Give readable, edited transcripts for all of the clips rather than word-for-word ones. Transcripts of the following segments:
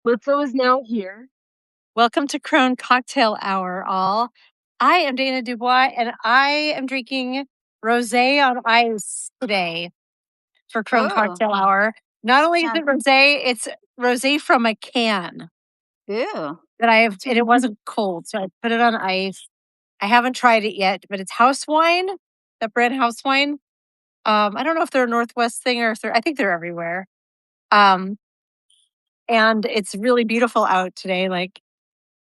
Blitzo is now here. Welcome to Crone Cocktail Hour, all. I am Dana DuBois, and I am drinking rosé on ice today for Crone Cocktail Hour. Not only is it rosé, it's rosé from a can Ew. that I have, and it wasn't cold, so I put it on ice. I haven't tried it yet, but it's house wine, that brand house wine. I don't know if they're a Northwest thing or if I think they're everywhere. And it's really beautiful out today. Like,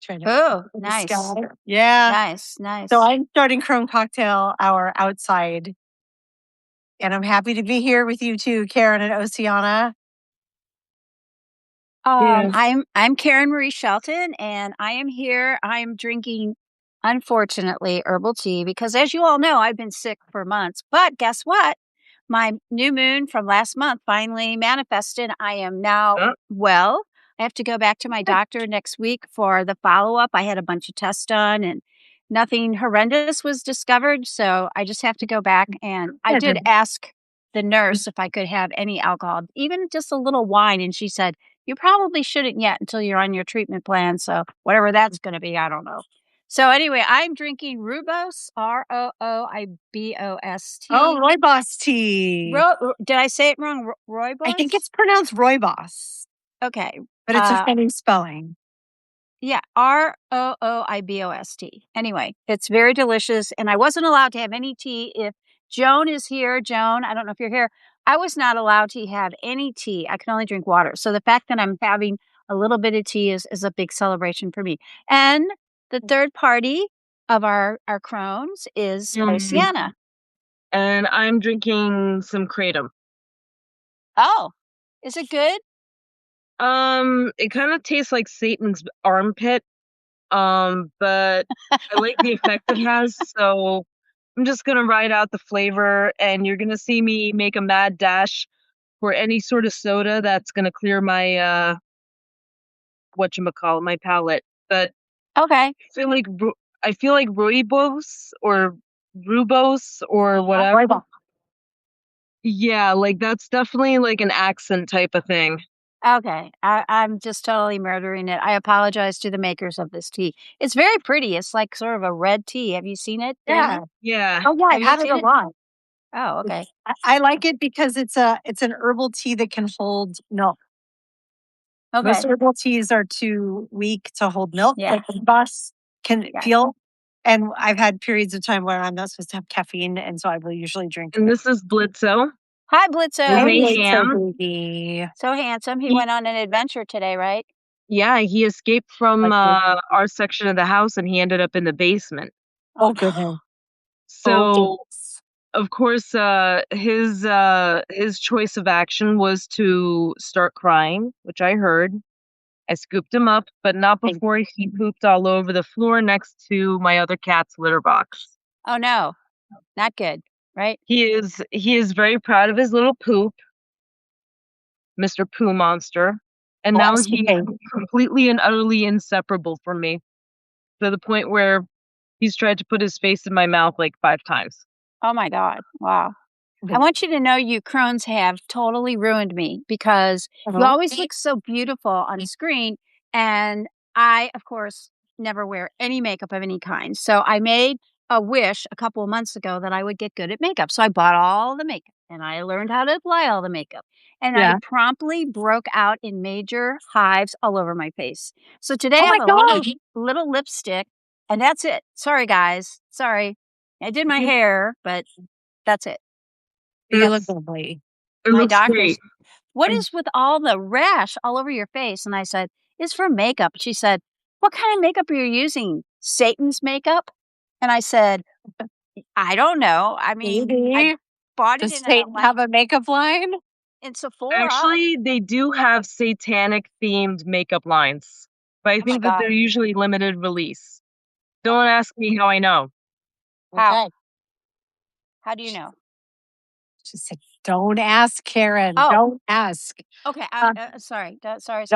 trying to Nice. scatter. Yeah. Nice. So I'm starting Crone Cocktail Hour outside. And I'm happy to be here with you too, Karen and Ossiana. I'm Karen Marie Shelton, and I am here. I'm drinking, unfortunately, herbal tea because, as you all know, I've been sick for months. But guess what? My new moon from last month finally manifested. I am now well. I have to go back to my doctor next week for the follow-up. I had a bunch of tests done and nothing horrendous was discovered. So I just have to go back. And I did ask the nurse if I could have any alcohol, even just a little wine. And she said, you probably shouldn't yet until you're on your treatment plan. So whatever that's going to be, I don't know. So anyway, I'm drinking Rooibos, Rooibos tea. Oh, Rooibos tea. Did I say it wrong? Rooibos? I think it's pronounced Rooibos. Okay. But it's a funny spelling. Yeah, Rooibos tea. Anyway, it's very delicious. And I wasn't allowed to have any tea. If Joan is here, Joan, I don't know if you're here. I was not allowed to have any tea. I can only drink water. So the fact that I'm having a little bit of tea is a big celebration for me. And the third party of our Crohn's is Ossiana. And I'm drinking some Kratom. Oh, is it good? It kind of tastes like Satan's armpit. But I like the effect it has, so I'm just gonna ride out the flavor, and you're gonna see me make a mad dash for any sort of soda that's gonna clear my whatchamacallit, my palate. But okay, I feel like Rooibos or Rubos or whatever. Yeah, like that's definitely like an accent type of thing. Okay, I'm just totally murdering it. I apologize to the makers of this tea. It's very pretty. It's like sort of a red tea. Have you seen it? Yeah. Yeah. Oh, yeah, I've had it a lot. Oh, okay. I like it because it's an herbal tea that can hold milk. Okay. Most herbal teas are too weak to hold milk. Yeah. Like the bus can feel. And I've had periods of time where I'm not supposed to have caffeine, and so I will usually drink. And this is Blitzo. Hi, Blitzo. Hey, so handsome. He went on an adventure today, right? Yeah, he escaped from our section of the house, and he ended up in the basement. Oh, goodness. So, of course, his choice of action was to start crying, which I heard. I scooped him up, but not before he pooped all over the floor next to my other cat's litter box. Oh, no. Not good, right? He is very proud of his little poop, Mr. Poo Monster. And now he's completely and utterly inseparable from me, to the point where he's tried to put his face in my mouth like 5 times. Oh, my God. Wow. I want you to know you Crohn's have totally ruined me because you always look so beautiful on screen. And I, of course, never wear any makeup of any kind. So I made a wish a couple of months ago that I would get good at makeup. So I bought all the makeup and I learned how to apply all the makeup. And I promptly broke out in major hives all over my face. So today I have a little lipstick and that's it. Sorry, guys. Sorry. I did my hair, but that's it. You look lovely. My doctor, what is with all the rash all over your face? And I said, it's for makeup. She said, what kind of makeup are you using? Satan's makeup? And I said, I don't know. I mean, I bought it Does Satan have a makeup line? In Sephora. Actually, they do have satanic themed makeup lines, but I think that they're usually limited release. Don't ask me how I know. How? How do you know? Just said, don't ask, Karen. Don't ask. Okay. Sorry. Sorry.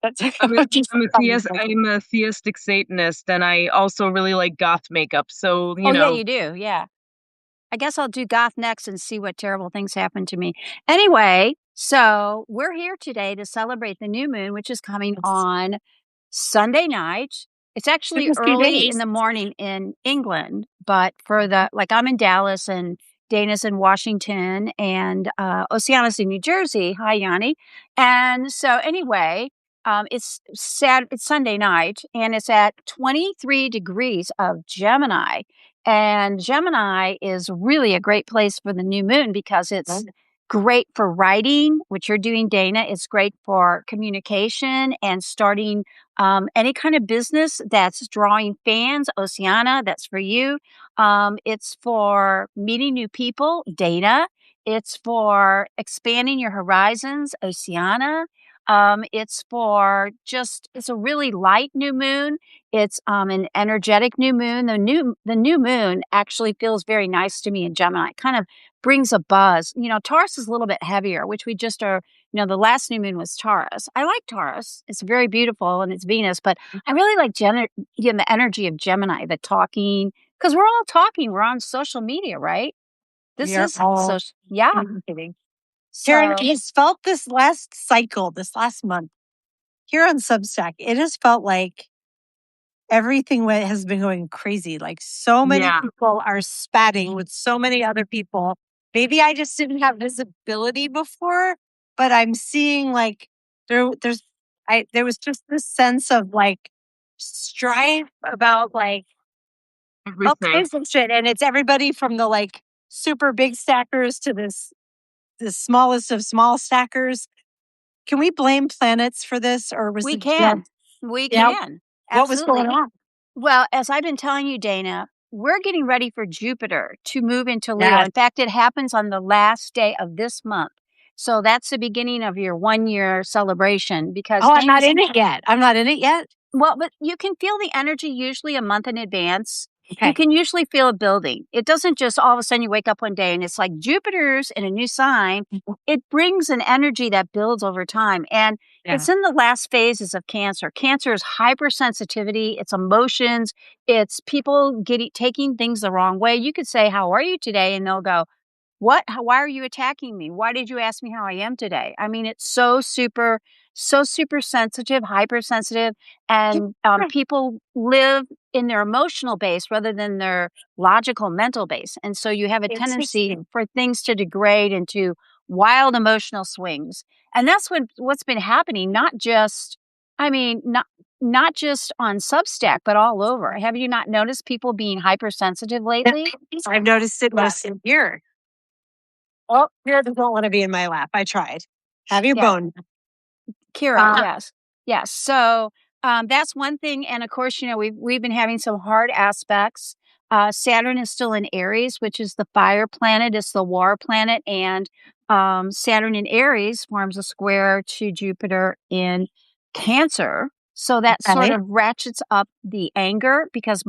I'm a theistic Satanist, and I also really like goth makeup. So, you know. Yeah, you do. Yeah. I guess I'll do goth next and see what terrible things happen to me. Anyway, So we're here today to celebrate the new moon, which is coming on Sunday night. It's actually early in the morning in England, but for I'm in Dallas and Dana's in Washington and Ossiana's in New Jersey. Hi, Yanni. And so anyway, it's Sunday night and it's at 23 degrees of Gemini. And Gemini is really a great place for the new moon because it's great for writing, which you're doing, Dana. It's great for communication and starting any kind of business that's drawing fans. Ossiana, that's for you. It's for meeting new people, Dana. It's for expanding your horizons, Ossiana. It's a really light new moon. It's an energetic new moon. The new moon actually feels very nice to me in Gemini. It kind of brings a buzz. Taurus is a little bit heavier, which we just are. The last new moon was Taurus. I like Taurus. It's very beautiful and it's Venus, but I really like the energy of Gemini, the talking, because we're all talking. We're on social media, right? This is social. Yeah. Karen, he's felt this last month here on Substack. It has felt like everything has been going crazy. Like so many people are spatting with so many other people. Maybe I just didn't have visibility before, but I'm seeing like there was just this sense of like strife about like all kinds of shit. And it's everybody from the like super big stackers to the smallest of small stackers. Can we blame planets for this, or was we can? We can. What was going on? Well, as I've been telling you, Dana, we're getting ready for Jupiter to move into Leo. In fact, it happens on the last day of this month. So that's the beginning of your 1 year celebration because I'm not in it yet. Well, but you can feel the energy usually a month in advance. Okay. You can usually feel it building. It doesn't just all of a sudden you wake up one day and it's like Jupiter's in a new sign. It brings an energy that builds over time. And it's in the last phases of Cancer. Cancer is hypersensitivity. It's emotions. It's people taking things the wrong way. You could say, "How are you today?" And they'll go, "What? Why are you attacking me? Why did you ask me how I am today?" I mean, it's so super sensitive, hypersensitive, and people live in their emotional base rather than their logical mental base. And so you have a tendency for things to degrade into wild emotional swings. And that's what's been happening, not just on Substack, but all over. Have you not noticed people being hypersensitive lately? I've noticed it most here. Oh, Kira don't want to be in my lap. I tried. Have your bone. Kira, yes. Yes. So that's one thing. And of course, we've been having some hard aspects. Saturn is still in Aries, which is the fire planet. It's the war planet. And Saturn in Aries forms a square to Jupiter in Cancer. So that sort of ratchets up the anger because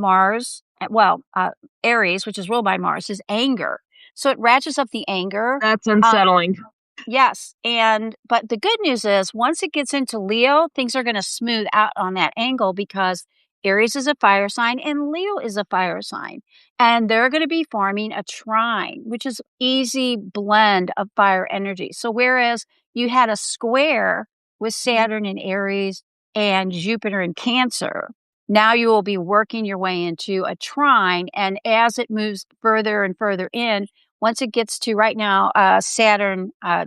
Aries, which is ruled by Mars, is anger. So it ratchets up the anger. That's unsettling. Yes. But the good news is once it gets into Leo, things are going to smooth out on that angle because Aries is a fire sign and Leo is a fire sign. And they're going to be forming a trine, which is easy blend of fire energy. So whereas you had a square with Saturn in Aries and Jupiter in Cancer, now you will be working your way into a trine. And as it moves further and further in, once it gets to right now, Saturn, I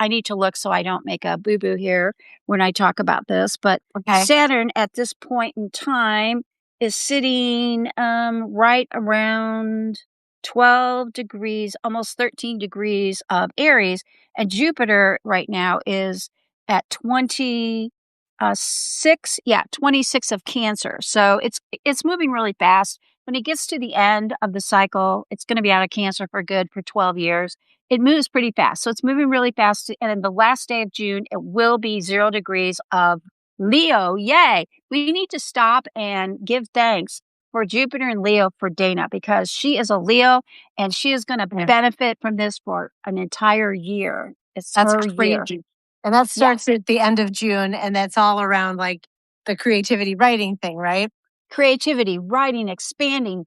need to look so I don't make a boo-boo here when I talk about this. But Saturn at this point in time is sitting right around 12 degrees, almost 13 degrees of Aries. And Jupiter right now is at 26 of Cancer. So it's moving really fast. When it gets to the end of the cycle, it's going to be out of Cancer for good for 12 years. It moves pretty fast. So it's moving really fast. And in the last day of June, it will be 0 degrees of Leo. Yay. We need to stop and give thanks for Jupiter and Leo for Dana because she is a Leo and she is going to benefit from this for an entire year. That's crazy. Year. And that starts at the end of June. And that's all around like the creativity writing thing, right? Creativity, writing, expanding.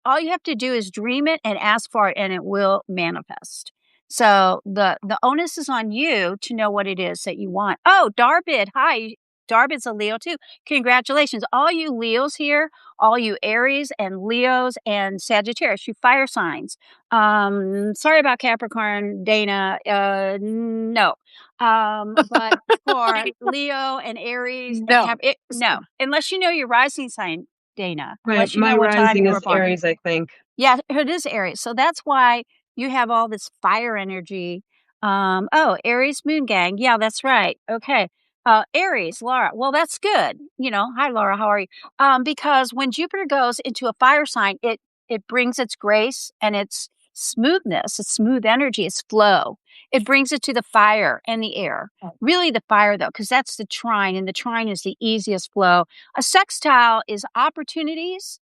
All you have to do is dream it and ask for it and it will manifest. So the onus is on you to know what it is that you want. Oh, Darbid, hi. Darbid's a Leo too. Congratulations. All you Leos here, all you Aries and Leos and Sagittarius, you fire signs. Sorry about Capricorn, Dana. No. But for Leo and Aries and No. no, unless you know your rising sign, Dana, Right. unless you My know what time rising you were is born. Aries, I think. Yeah, it is Aries. So that's why you have all this fire energy. Oh, Aries moon gang. Yeah, that's right. Okay. Aries, Laura. Well, that's good. Hi Laura, how are you? Because when Jupiter goes into a fire sign, it brings its grace and its smoothness, its smooth energy, its flow. It brings it to the fire and the air. Really the fire though, because that's the trine, and the trine is the easiest flow. A sextile is opportunities.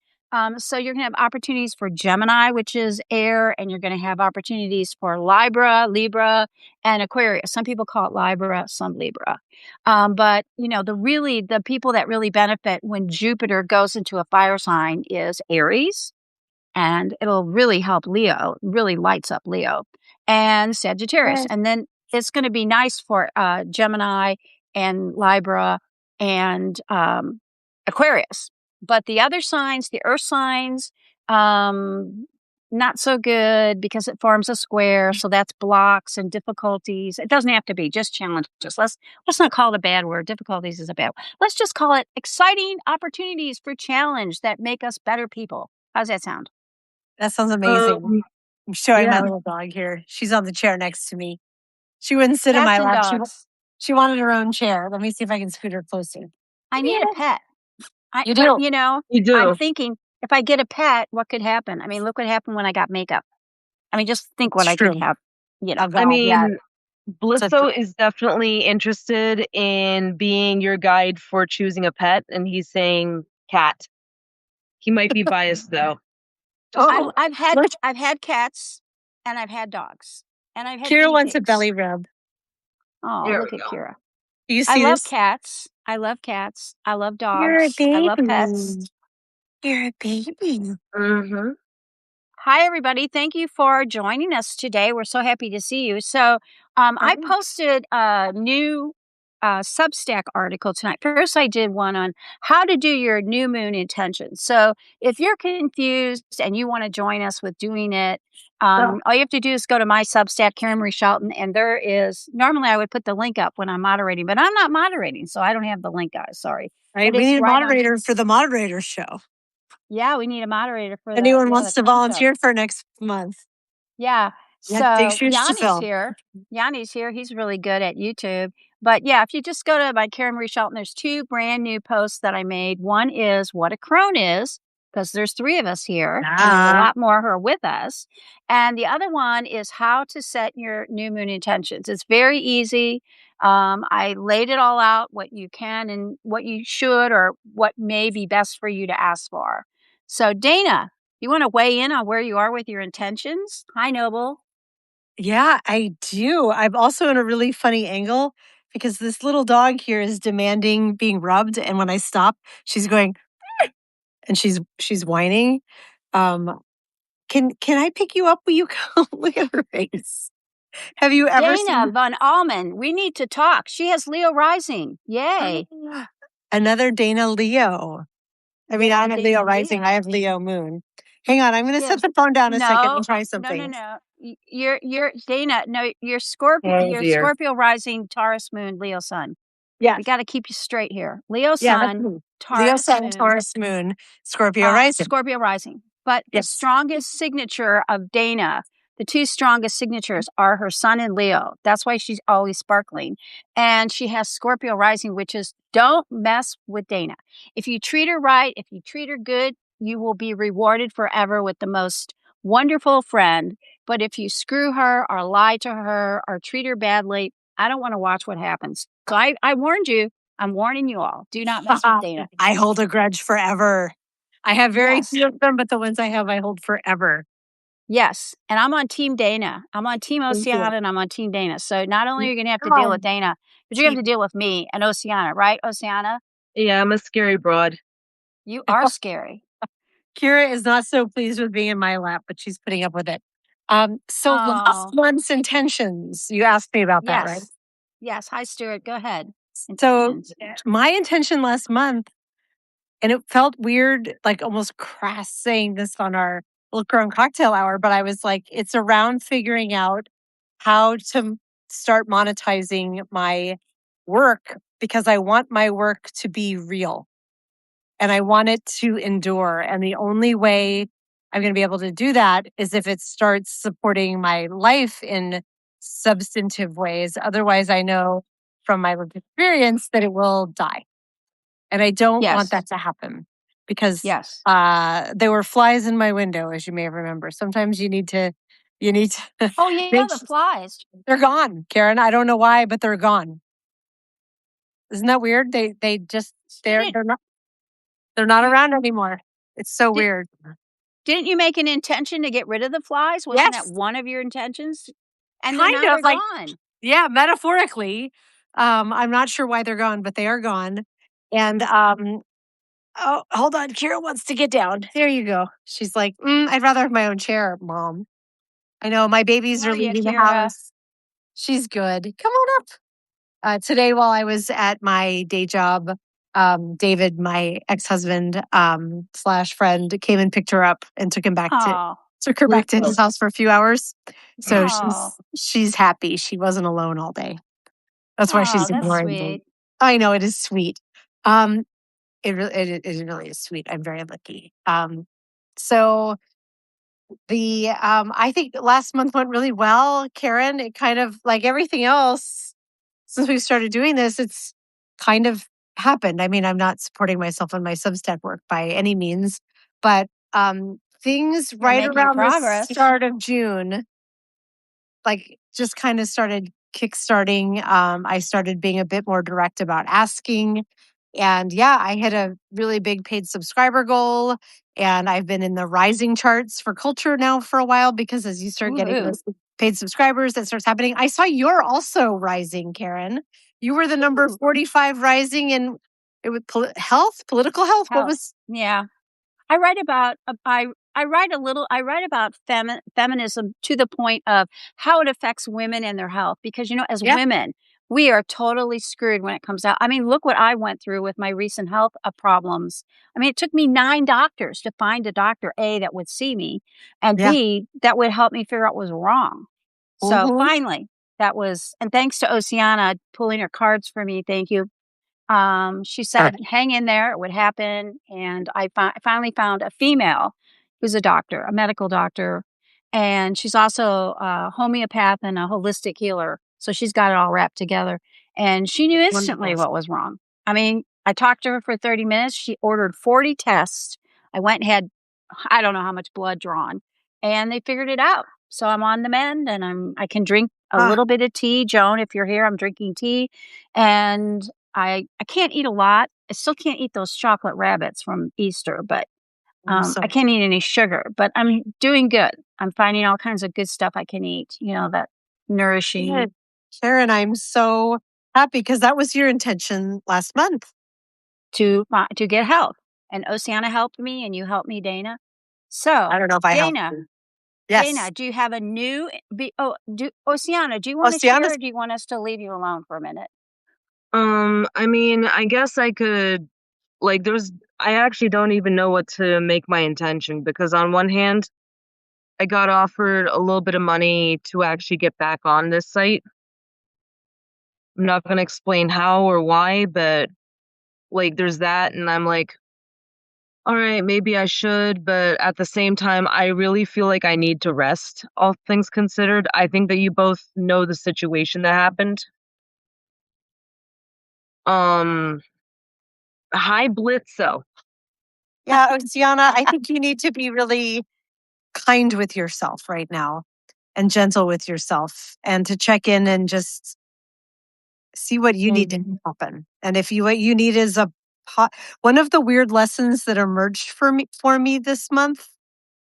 So you're going to have opportunities for Gemini, which is air, and you're going to have opportunities for Libra, and Aquarius. Some people call it Libra, some Libra. But the people that really benefit when Jupiter goes into a fire sign is Aries, and it'll really help Leo, really lights up Leo, and Sagittarius. And then it's going to be nice for Gemini and Libra and Aquarius. But the other signs, the earth signs, not so good because it forms a square. So that's blocks and difficulties. It doesn't have to be just challenges. Let's not call it a bad word. Difficulties is a bad word. Let's just call it exciting opportunities for challenge that make us better people. How's that sound? That sounds amazing. I'm showing my yeah. little dog here. She's on the chair next to me. She wouldn't sit in Cats my and lap. dogs. She wanted her own chair. Let me see if I can scoot her closer. I need a pet. You do. You do. I'm thinking if I get a pet, what could happen? I mean, look what happened when I got makeup. I mean, just think what I could have. Oh, God, I mean, yeah. Blisso is definitely interested in being your guide for choosing a pet, and he's saying cat. He might be biased though. I've had cats, and I've had dogs, and I've had Kira guinea wants a pigs. belly rub. Oh, There look we at go. Kira. Do you I see love this? cats. I love cats. I love You're a dogs. I love baby. pets. You're a baby. Mm-hmm. Hi, everybody. Thank you for joining us today. We're so happy to see you. So, I posted a new Substack article tonight. First, I did one on how to do your new moon intentions. So, if you're confused and you want to join us with doing it, all you have to do is go to my Substack, Karen Marie Shelton, and there is, normally I would put the link up when I'm moderating, but I'm not moderating, so I don't have the link, guys. Sorry. Right? But We it's need a right on- moderator for the moderator show. Yeah, we need a moderator for Anyone the wants to Crome show. volunteer for next month? Yeah. Yeah, big So shoes to Yanni's fill. here. Yanni's here. He's really good at YouTube. But yeah, if you just go to my Karen Marie Shelton, there's 2 brand new posts that I made. One is what a crone is, because there's 3 of us here, and there's a lot more who are with us. And the other one is how to set your new moon intentions. It's very easy. I laid it all out, what you can and what you should, or what may be best for you to ask for. So Dana, you want to weigh in on where you are with your intentions? Hi, Noble. Yeah, I do. I'm also in a really funny angle because this little dog here is demanding being rubbed, and when I stop, she's going and she's whining. Can I pick you up? Will you come? Look at her face. Have you ever Dana seen von Allman, we need to talk. She has Leo rising. Yay. another Dana Leo? I mean, I don't have Leo rising. I have Leo moon. Hang on, I'm going to set the phone down a second and try something. No. You're Dana. No, you're Scorpio. Oh, You're dear. Scorpio rising, Taurus moon, Leo sun. Yeah, We got to keep you straight here. Leo yeah, sun, Leo Taurus sun, moon, Taurus moon, Scorpio rising. Scorpio rising. But the strongest signature of Dana, the 2 strongest signatures are her sun and Leo. That's why she's always sparkling. And she has Scorpio rising, which is don't mess with Dana. If you treat her right, if you treat her good, you will be rewarded forever with the most wonderful friend. But if you screw her or lie to her or treat her badly, I don't want to watch what happens. So I warned you. I'm warning you all. Do not mess with Dana. I hold a grudge forever. I have very few of them, but the ones I have, I hold forever. Yes. And I'm on Team Dana. I'm on Team Ossiana, and I'm on Team Dana. So not only are you going to have to deal with Dana, but you're going to have to deal with me and Ossiana, right, Ossiana? Yeah, I'm a scary broad. You are scary. Kira is not so pleased with being in my lap, but she's putting up with it. So last month's intentions, you asked me about that, right? Yes. Hi, Stuart. Go ahead. So my intention last month, and it felt weird, like almost crass saying this on our little Crome cocktail hour, but I was like, it's around figuring out how to start monetizing my work because I want my work to be real and I want it to endure. And the only way I'm going to be able to do that is if it starts supporting my life in substantive ways. Otherwise, I know from my lived experience that it will die. And I don't want that to happen because there were flies in my window, as you may remember. Sometimes you need to. Oh, yeah, the flies. They're gone, Karen. I don't know why, but they're gone. Isn't that weird? They just they're not around anymore. It's so weird. Didn't you make an intention to get rid of the flies? Wasn't that one of your intentions? And kind now of they're gone. Yeah, metaphorically. I'm not sure why they're gone, but they are gone. And oh, hold on. Kira wants to get down. There you go. She's like, I'd rather have my own chair, Mom. I know my babies are leaving the house. She's good. Come on up. Today, while I was at my day job, David, my ex-husband / friend, came and picked her up and took her back to his house for a few hours. So she's happy. She wasn't alone all day. That's why she's ignoring me. I know, it is sweet. It really is sweet. I'm very lucky. So I think last month went really well, Karen. It kind of like everything else since we started doing this, it's kind of happened. I mean, I'm not supporting myself in my Substack work by any means, but things right around the start of June, like just kind of started kickstarting. I started being a bit more direct about asking. And yeah, I hit a really big paid subscriber goal. And I've been in the rising charts for culture now for a while because as you start getting those paid subscribers, that starts happening. I saw you're also rising, Karen. You were the number 45 rising in political health. What was? Yeah. I write about feminism to the point of how it affects women and their health because as women we are totally screwed when it comes out. I mean, look what I went through with my recent health problems. I mean, it took me 9 doctors to find a doctor A that would see me and B that would help me figure out what was wrong. So finally, and thanks to Ossiana pulling her cards for me. Thank you. She said, hang in there, it would happen. And I finally found a female who's a doctor, a medical doctor. And she's also a homeopath and a holistic healer. So she's got it all wrapped together. And she knew instantly what was wrong. I mean, I talked to her for 30 minutes. She ordered 40 tests. I went and had, I don't know how much blood drawn. And they figured it out. So I'm on the mend and I can drink a little bit of tea. Joan, if you're here, I'm drinking tea. And I can't eat a lot. I still can't eat those chocolate rabbits from Easter, but I can't eat any sugar. But I'm doing good. I'm finding all kinds of good stuff I can eat, that nourishing. Yeah. Sharon, I'm so happy because that was your intention last month. To get help. And Ossiana helped me and you helped me, Dana. So I don't know if I helped you. Yes. Dana, do you have a new Ossiana, do you want to share or do you want us to leave you alone for a minute? I mean, I guess I could, I actually don't even know what to make my intention because on one hand, I got offered a little bit of money to actually get back on this site. I'm not going to explain how or why, but there's that. And I'm like, all right, maybe I should. But at the same time, I really feel like I need to rest, all things considered. I think that you both know the situation that happened. Hi, Blitzo. Yeah, Ossiana, I think you need to be really kind with yourself right now and gentle with yourself and to check in and just see what you need to happen. And if what you need is one of the weird lessons that emerged for me this month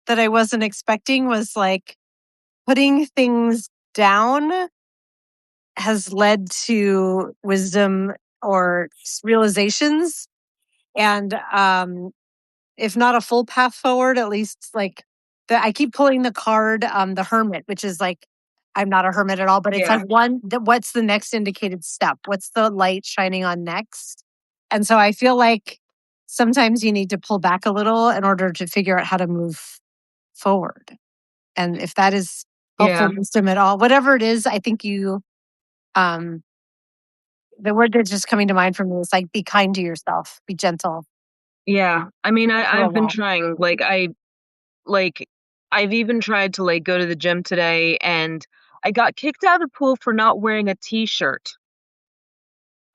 that I wasn't expecting was like putting things down has led to wisdom or realizations. And if not a full path forward, at least like I keep pulling the card, the hermit, which is like, I'm not a hermit at all, but it's Yeah. like what's the next indicated step? What's the light shining on next? And so I feel like sometimes you need to pull back a little in order to figure out how to move forward. And if that is helpful Yeah. wisdom at all, whatever it is, I think um, the word that's just coming to mind for me is like, be kind to yourself, be gentle. Yeah. I mean, For a I've been while. trying. Like I've even tried to like go to the gym today, and I got kicked out of the pool for not wearing a t-shirt.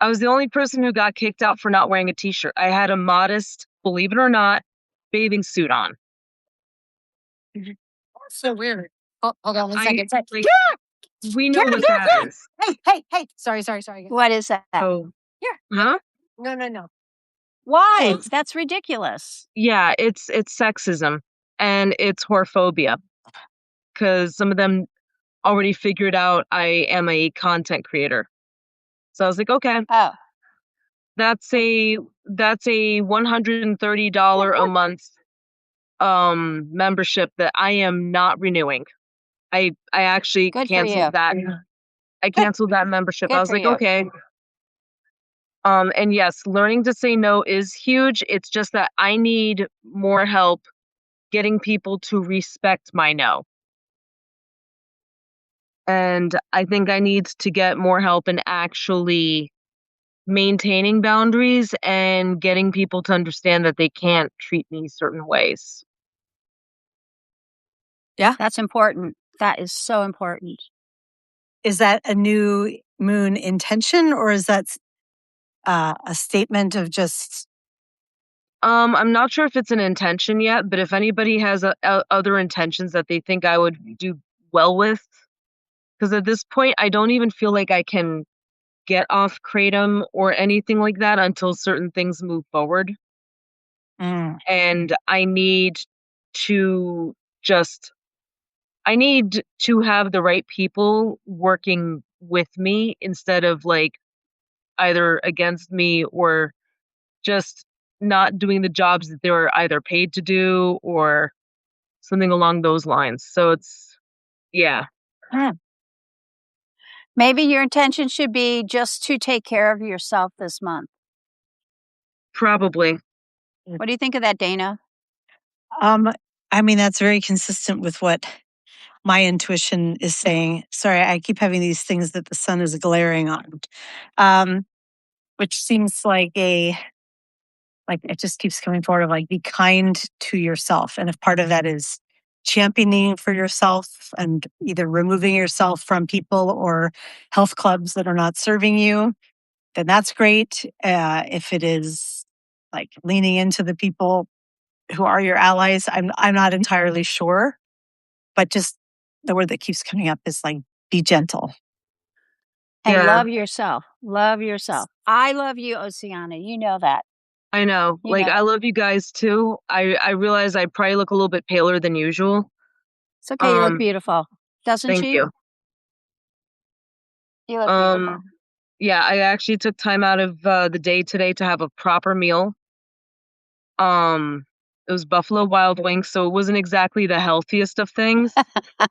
I was the only person who got kicked out for not wearing a t-shirt. I had a modest, believe it or not, bathing suit on. So weird. Hold on one I second. Sorry. like we know what that is. Hey. Sorry. What is that? Oh, Here. huh? No. Why? Oh, That's ridiculous. yeah, it's sexism and it's whorephobia because some of them already figured out I am a content creator. So I was like, okay, Oh, that's a $130 a month membership that I am not renewing. I actually good for canceled you. that. I canceled that membership. I Good was for like, you. okay. And yes, learning to say no is huge. It's just that I need more help getting people to respect my no. And I think I need to get more help in actually maintaining boundaries and getting people to understand that they can't treat me certain ways. That's important. That is so important. Is that a new moon intention, or is that a statement of just? I'm not sure if it's an intention yet, but if anybody has other intentions that they think I would do well with, because at this point I don't even feel like I can get off kratom or anything like that until certain things move forward, Mm. and to just I need to have the right people working with me instead of like either against me or just not doing the jobs that they were either paid to do or something along those lines. So it's yeah, Hmm. Maybe your intention should be just to take care of yourself this month. probably. What do you think of that, Dana? Um, I mean, that's very consistent with what my intuition is saying. Sorry, I keep having these things that the sun is glaring on, which seems like it just keeps coming forward of like, be kind to yourself. And if part of that is championing for yourself and either removing yourself from people or health clubs that are not serving you, then that's great. If it is like leaning into the people who are your allies, I'm not entirely sure, but just the word that keeps coming up is like, be gentle. And Yeah, love yourself. Love yourself. I love you, Ossiana. You know that. I know. You Like know. I love you guys too. I realize I probably look a little bit paler than usual. It's okay. You look Um, beautiful. Doesn't thank she? you. You look beautiful. Um, yeah, I actually took time out of the day today to have a proper meal. It was Buffalo Wild Wings, so it wasn't exactly the healthiest of things, Well, but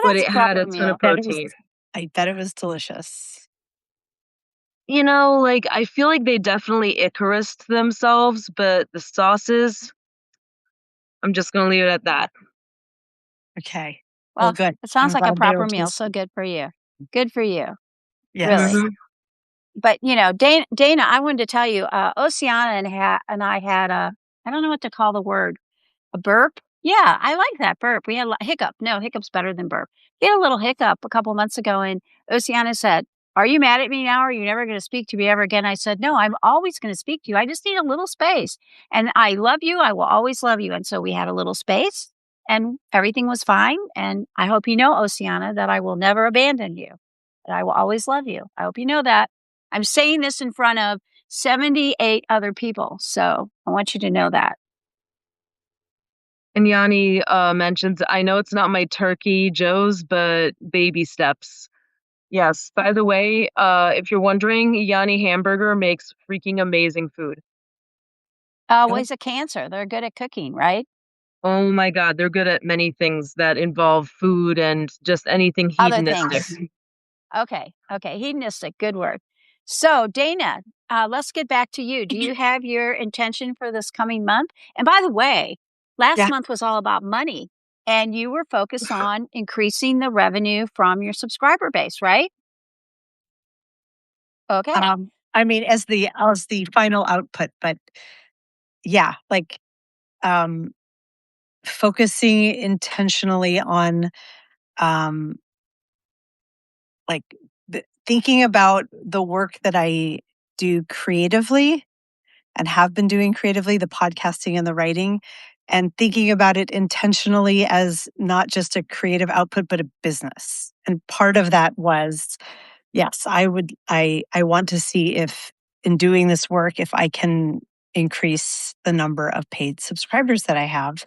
that's it a had proper a ton of meal. protein. I bet it was delicious. You know, like I feel like they definitely Icarus themselves, but the sauces, I'm just gonna leave it at that. Okay. Well, Well, good. it sounds I'm like a glad they were proper meal. So tasty. good for you. Good for you. Yes. Really. Hmm. But Dana, I wanted to tell you, Oceana and I had I don't know what to call the word, a burp. Yeah, I like that burp. We had a hiccup. No, hiccup's better than burp. We had a little hiccup a couple months ago, and Oceana said, "Are you mad at me now? Are you never going to speak to me ever again?" I said, "No, I'm always going to speak to you. I just need a little space, and I love you. I will always love you." And so we had a little space, and everything was fine. And I hope you know, Oceana, that I will never abandon you. That I will always love you. I hope you know that. I'm saying this in front of 78 other people, so I want you to know that. And Yanni mentions, I know it's not my turkey, Joe's, but baby steps. Yes. By the way, if you're wondering, Yanni Hamburger makes freaking amazing food. Well, he's a Cancer. They're good at cooking, right? Oh my God, they're good at many things that involve food and just anything Other hedonistic. things. Okay. Okay. Hedonistic. Good word. So, Dana, let's get back to you. Do you have your intention for this coming month? And by the way, last Yeah. month was all about money, and you were focused on increasing the revenue from your subscriber base, right? Okay. I mean, as the final output, but yeah, like um, focusing intentionally on um, like thinking about the work that I do creatively and have been doing creatively, the podcasting and the writing, and thinking about it intentionally as not just a creative output, but a business. And part of that was, yes, I want to see if in doing this work, if I can increase the number of paid subscribers that I have.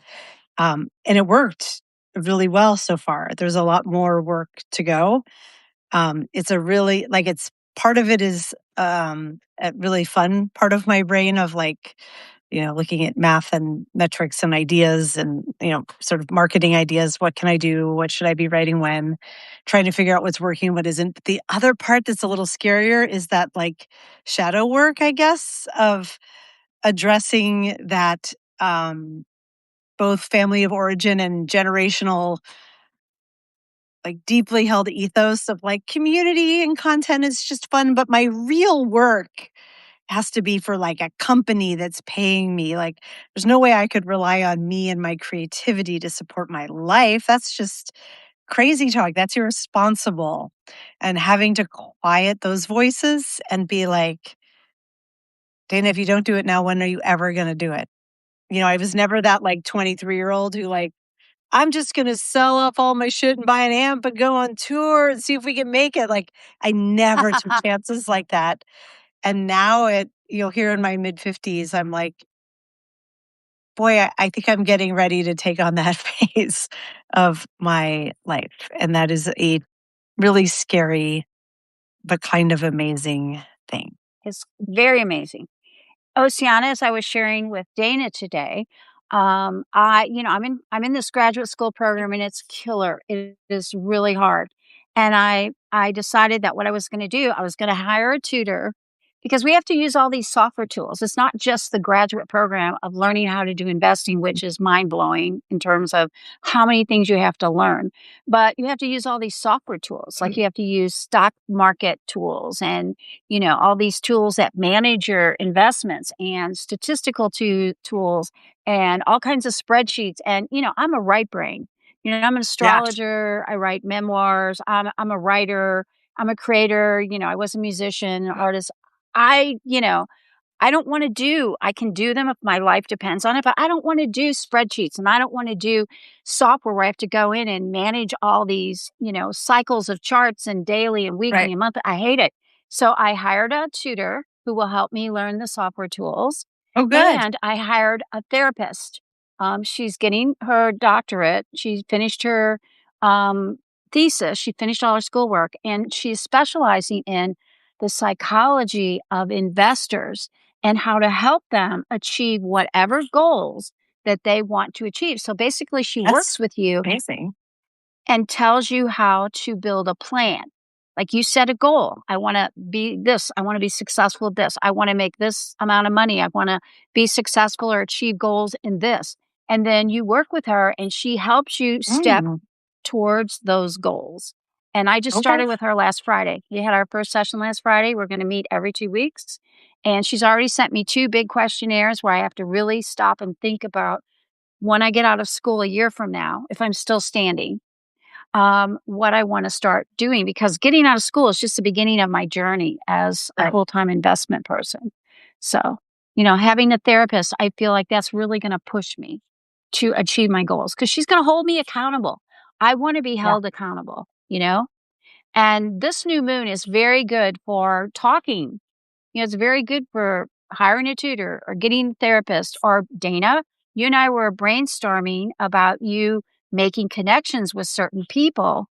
And it worked really well so far. There's a lot more work to go. It's a really like it's part of it is a really fun part of my brain of like, looking at math and metrics and ideas and, sort of marketing ideas. What can I do? What should I be writing when? Trying to figure out what's working, what isn't. But the other part that's a little scarier is that like shadow work, I guess, of addressing that both family of origin and generational like deeply held ethos of like community and content is just fun, but my real work has to be for like a company that's paying me. Like there's no way I could rely on me and my creativity to support my life. That's just crazy talk. That's irresponsible. And having to quiet those voices and be like, Dana, if you don't do it now, when are you ever going to do it? I was never that like 23-year-old who like I'm just going to sell off all my shit and buy an amp and go on tour and see if we can make it. Like I never took chances like that. And now here in my mid 50s, I'm like, boy, I think I'm getting ready to take on that phase of my life. And that is a really scary, but kind of amazing thing. It's very amazing. Oceana, as I was sharing with Dana today, I'm in this graduate school program and it's killer. It is really hard. And I decided that what I was going to do, I was going to hire a tutor because we have to use all these software tools. It's not just the graduate program of learning how to do investing, which is mind blowing in terms of how many things you have to learn, but you have to use all these software tools. Like you have to use stock market tools and all these tools that manage your investments and statistical tools and all kinds of spreadsheets. And, I'm a right brain. I'm an Yeah. astrologer. I write memoirs. I'm a writer. I'm a creator. I was a musician, an artist. I, you know, I can do them if my life depends on it, but I don't want to do spreadsheets and I don't want to do software where I have to go in and manage all these, cycles of charts and daily and weekly Right. and monthly. I hate it. So I hired a tutor who will help me learn the software tools. Oh, good. And I hired a therapist. She's getting her doctorate. She finished her thesis. She finished all her schoolwork and she's specializing in the psychology of investors and how to help them achieve whatever goals that they want to achieve. So basically, she works That's with you amazing. and tells you how to build a plan. Like you set a goal. I want to be this. I want to be successful at this. I want to make this amount of money. I want to be successful or achieve goals in this. And then you work with her and she helps you step Mm, towards those goals. And I just okay. started with her last Friday. We had our first session last Friday. We're going to meet every 2 weeks. And she's already sent me 2 big questionnaires where I have to really stop and think about when I get out of school a year from now, if I'm still standing, what I want to start doing because getting out of school is just the beginning of my journey as a Right. full-time investment person. So, having a therapist, I feel like that's really going to push me to achieve my goals because she's going to hold me accountable. I want to be Yeah. held accountable. And this new moon is very good for talking. It's very good for hiring a tutor or getting a therapist. Or Dana, you and I were brainstorming about you making connections with certain people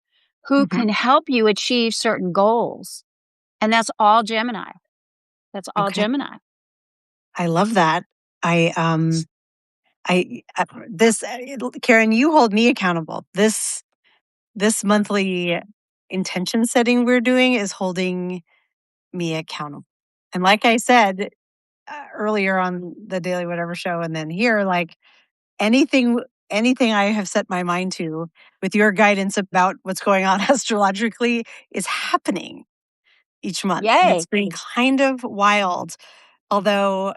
who Mhm. can help you achieve certain goals. And that's all Gemini. That's all Okay. Gemini. I love that. I Karen, you hold me accountable. This monthly intention setting we're doing is holding me accountable. And like I said earlier on the Daily Whatever show, and then here, like anything I have set my mind to with your guidance about what's going on astrologically is happening each month. And Yay. it's been kind of wild. Although,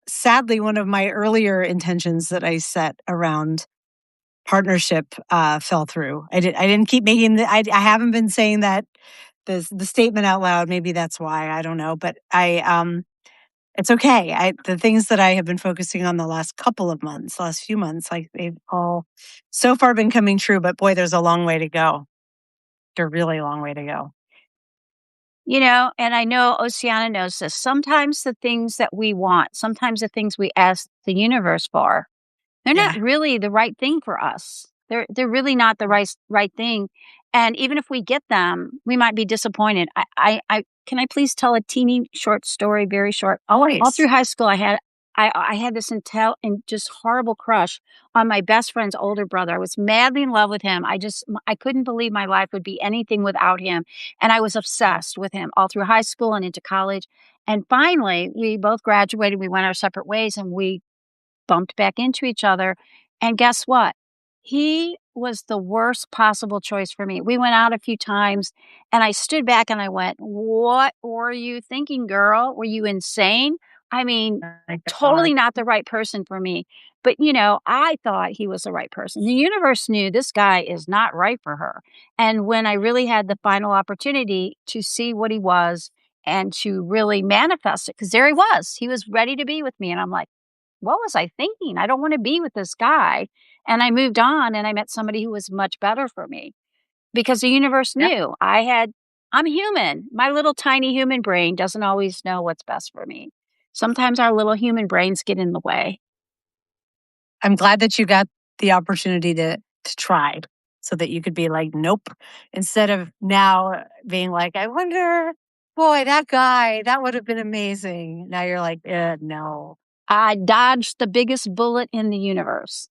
sadly, one of my earlier intentions that I set around partnership fell through. I didn't keep making I haven't been saying that the statement out loud. Maybe that's why, I don't know. But it's okay. The things that I have been focusing on the last few months, like they've all so far been coming true. But boy, there's a long way to go. A really long way to go. And I know Ossiana knows this. Sometimes the things that we want, sometimes the things we ask the universe for, they're Yeah. not really the right thing for us. They're really not the right thing. And even if we get them, we might be disappointed. I can I please tell a teeny short story, very short. Always. All through high school, I had this and just horrible crush on my best friend's older brother. I was madly in love with him. I couldn't believe my life would be anything without him. And I was obsessed with him all through high school and into college. And finally, we both graduated. We went our separate ways, and we bumped back into each other. And guess what? He was the worst possible choice for me. We went out a few times, and I stood back and I went, "What were you thinking, girl? Were you insane?" I mean, totally not the right person for me. But, I thought he was the right person. The universe knew this guy is not right for her. And when I really had the final opportunity to see what he was and to really manifest it, because there he was ready to be with me. And I'm like, what was I thinking? I don't want to be with this guy. And I moved on, and I met somebody who was much better for me because the universe knew. I'm human. My little tiny human brain doesn't always know what's best for me. Sometimes our little human brains get in the way. I'm glad that you got the opportunity to try so that you could be like, nope, instead of now being like, I wonder, boy, that guy, that would have been amazing. Now you're like, no. I dodged the biggest bullet in the universe.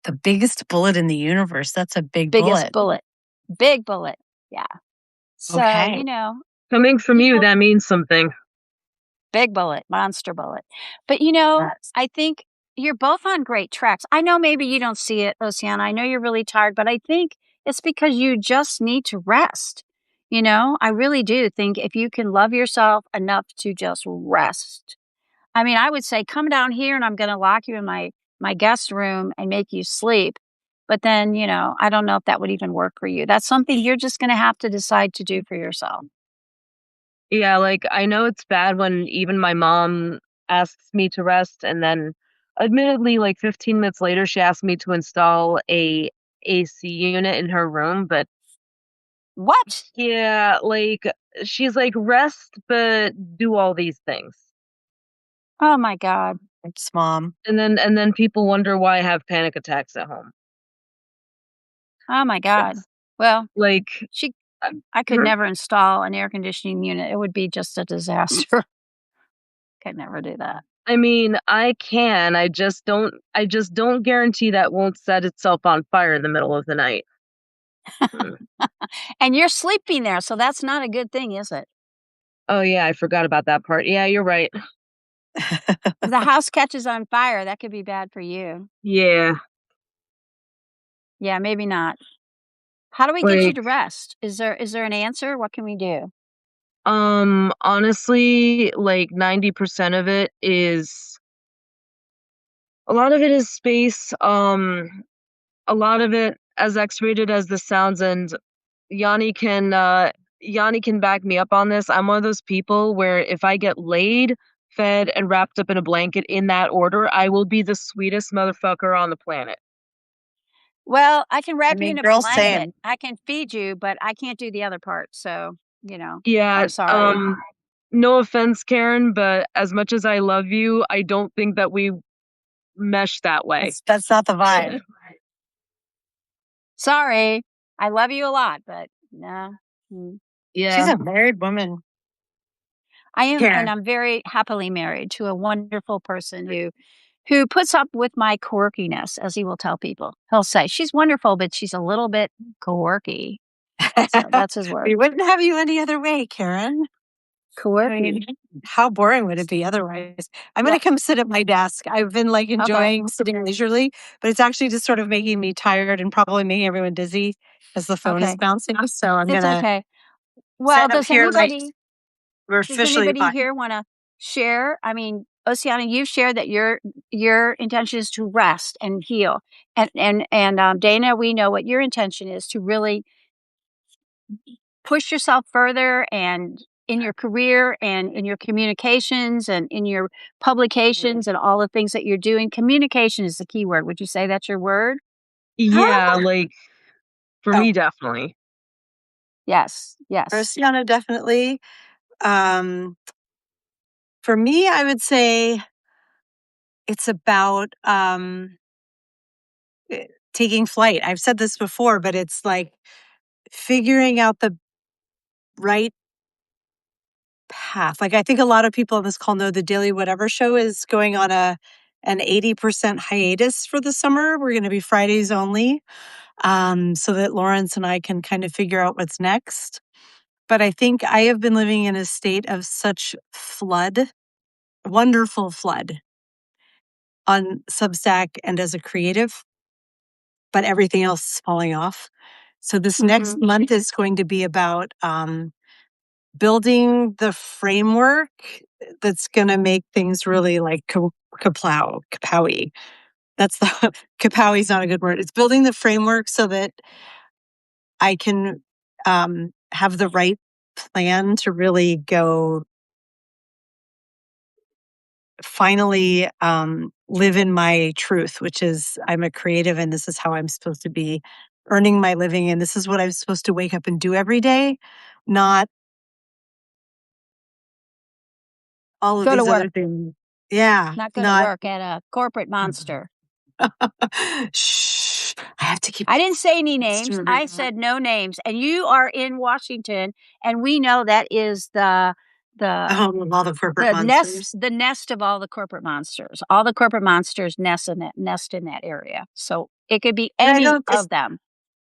The biggest bullet in the universe. That's a big biggest bullet. Big bullet. Yeah. So, Okay. Coming from you, that means something. Big bullet, monster bullet. But, Yes. I think you're both on great tracks. I know maybe you don't see it, Ossiana. I know you're really tired, but I think it's because you just need to rest. I really do think if you can love yourself enough to just rest. I mean, I would say, come down here and I'm going to lock you in my guest room and make you sleep. But then, I don't know if that would even work for you. That's something you're just going to have to decide to do for yourself. Yeah, like I know it's bad when even my mom asks me to rest, and then admittedly like 15 minutes later she asked me to install a AC unit in her room, but What? yeah, like she's like rest but do all these things. Oh my God. Thanks, Mom. And then people wonder why I have panic attacks at home. Oh my God. Well, Like I could never install an air conditioning unit. It would be just a disaster. Could never do that. I mean, I can. I just don't guarantee that won't set itself on fire in the middle of the night. Mm. And you're sleeping there, so that's not a good thing, is it? Oh yeah, I forgot about that part. Yeah, you're right. If the house catches on fire, that could be bad for you. Yeah. Yeah, maybe not. How do we get you Like to rest? Is there an answer? What can we do? honestly, like 90% of it is a lot of it is space. A lot of it, as X-rated as this sounds, and Yanni can Yanni can back me up on this. I'm one of those people where if I get laid, fed, and wrapped up in a blanket in that order, I will be the sweetest motherfucker on the planet. Well, I can I wrap you mean, in a girl, blanket. same. I can feed you, but I can't do the other part. So, Yeah, I'm sorry. no offense, Karen, but as much as I love you, I don't think that we mesh that way. That's not the vibe. Sorry. I love you a lot, but no. Yeah. She's a married woman. I am, Karen. and I'm very happily married to a wonderful person who who puts up with my quirkiness, as he will tell people. He'll say, she's wonderful, but she's a little bit quirky. So that's his word. We wouldn't have you any other way, Karen. Quirky. I mean, how boring would it be otherwise? I'm going to come sit at my desk. I've been like enjoying sitting leisurely, but it's actually just sort of making me tired and probably making everyone dizzy as the phone is bouncing. So I'm going to. Okay. Well, does anybody fine. here want to share? I mean, Ossiana, you shared that your intention is to rest and heal, and Dana, we know what your intention is, to really push yourself further and in your career and in your communications and in your publications and all the things that you're doing. Communication is the key word. Would you say that's your word? Yeah, like for me, definitely. Yes. Ossiana, definitely. For me, I would say it's about taking flight. I've said this before, but it's like figuring out the right path. Like I think a lot of people on this call know the Daily Whatever show is going on an 80% hiatus for the summer. We're going to be Fridays only, so that Lawrence and I can kind of figure out what's next. But I think I have been living in a state of such flood, wonderful flood on Substack and as a creative, but everything else is falling off. So this next month is going to be about building the framework that's going to make things really like kapowy. That's the kapowy is not a good word. It's building the framework so that I can have the right plan to really go finally live in my truth, which is I'm a creative and this is how I'm supposed to be earning my living. And this is what I'm supposed to wake up and do every day, not all of these other things. Yeah. Not going to work at a corporate monster. Shh. I have to keep. I didn't say any names. I said no names. And you are in Washington, and we know that is the home of all the corporate monsters. The nest of all the corporate monsters. All the corporate monsters nest in that area. So it could be any of them.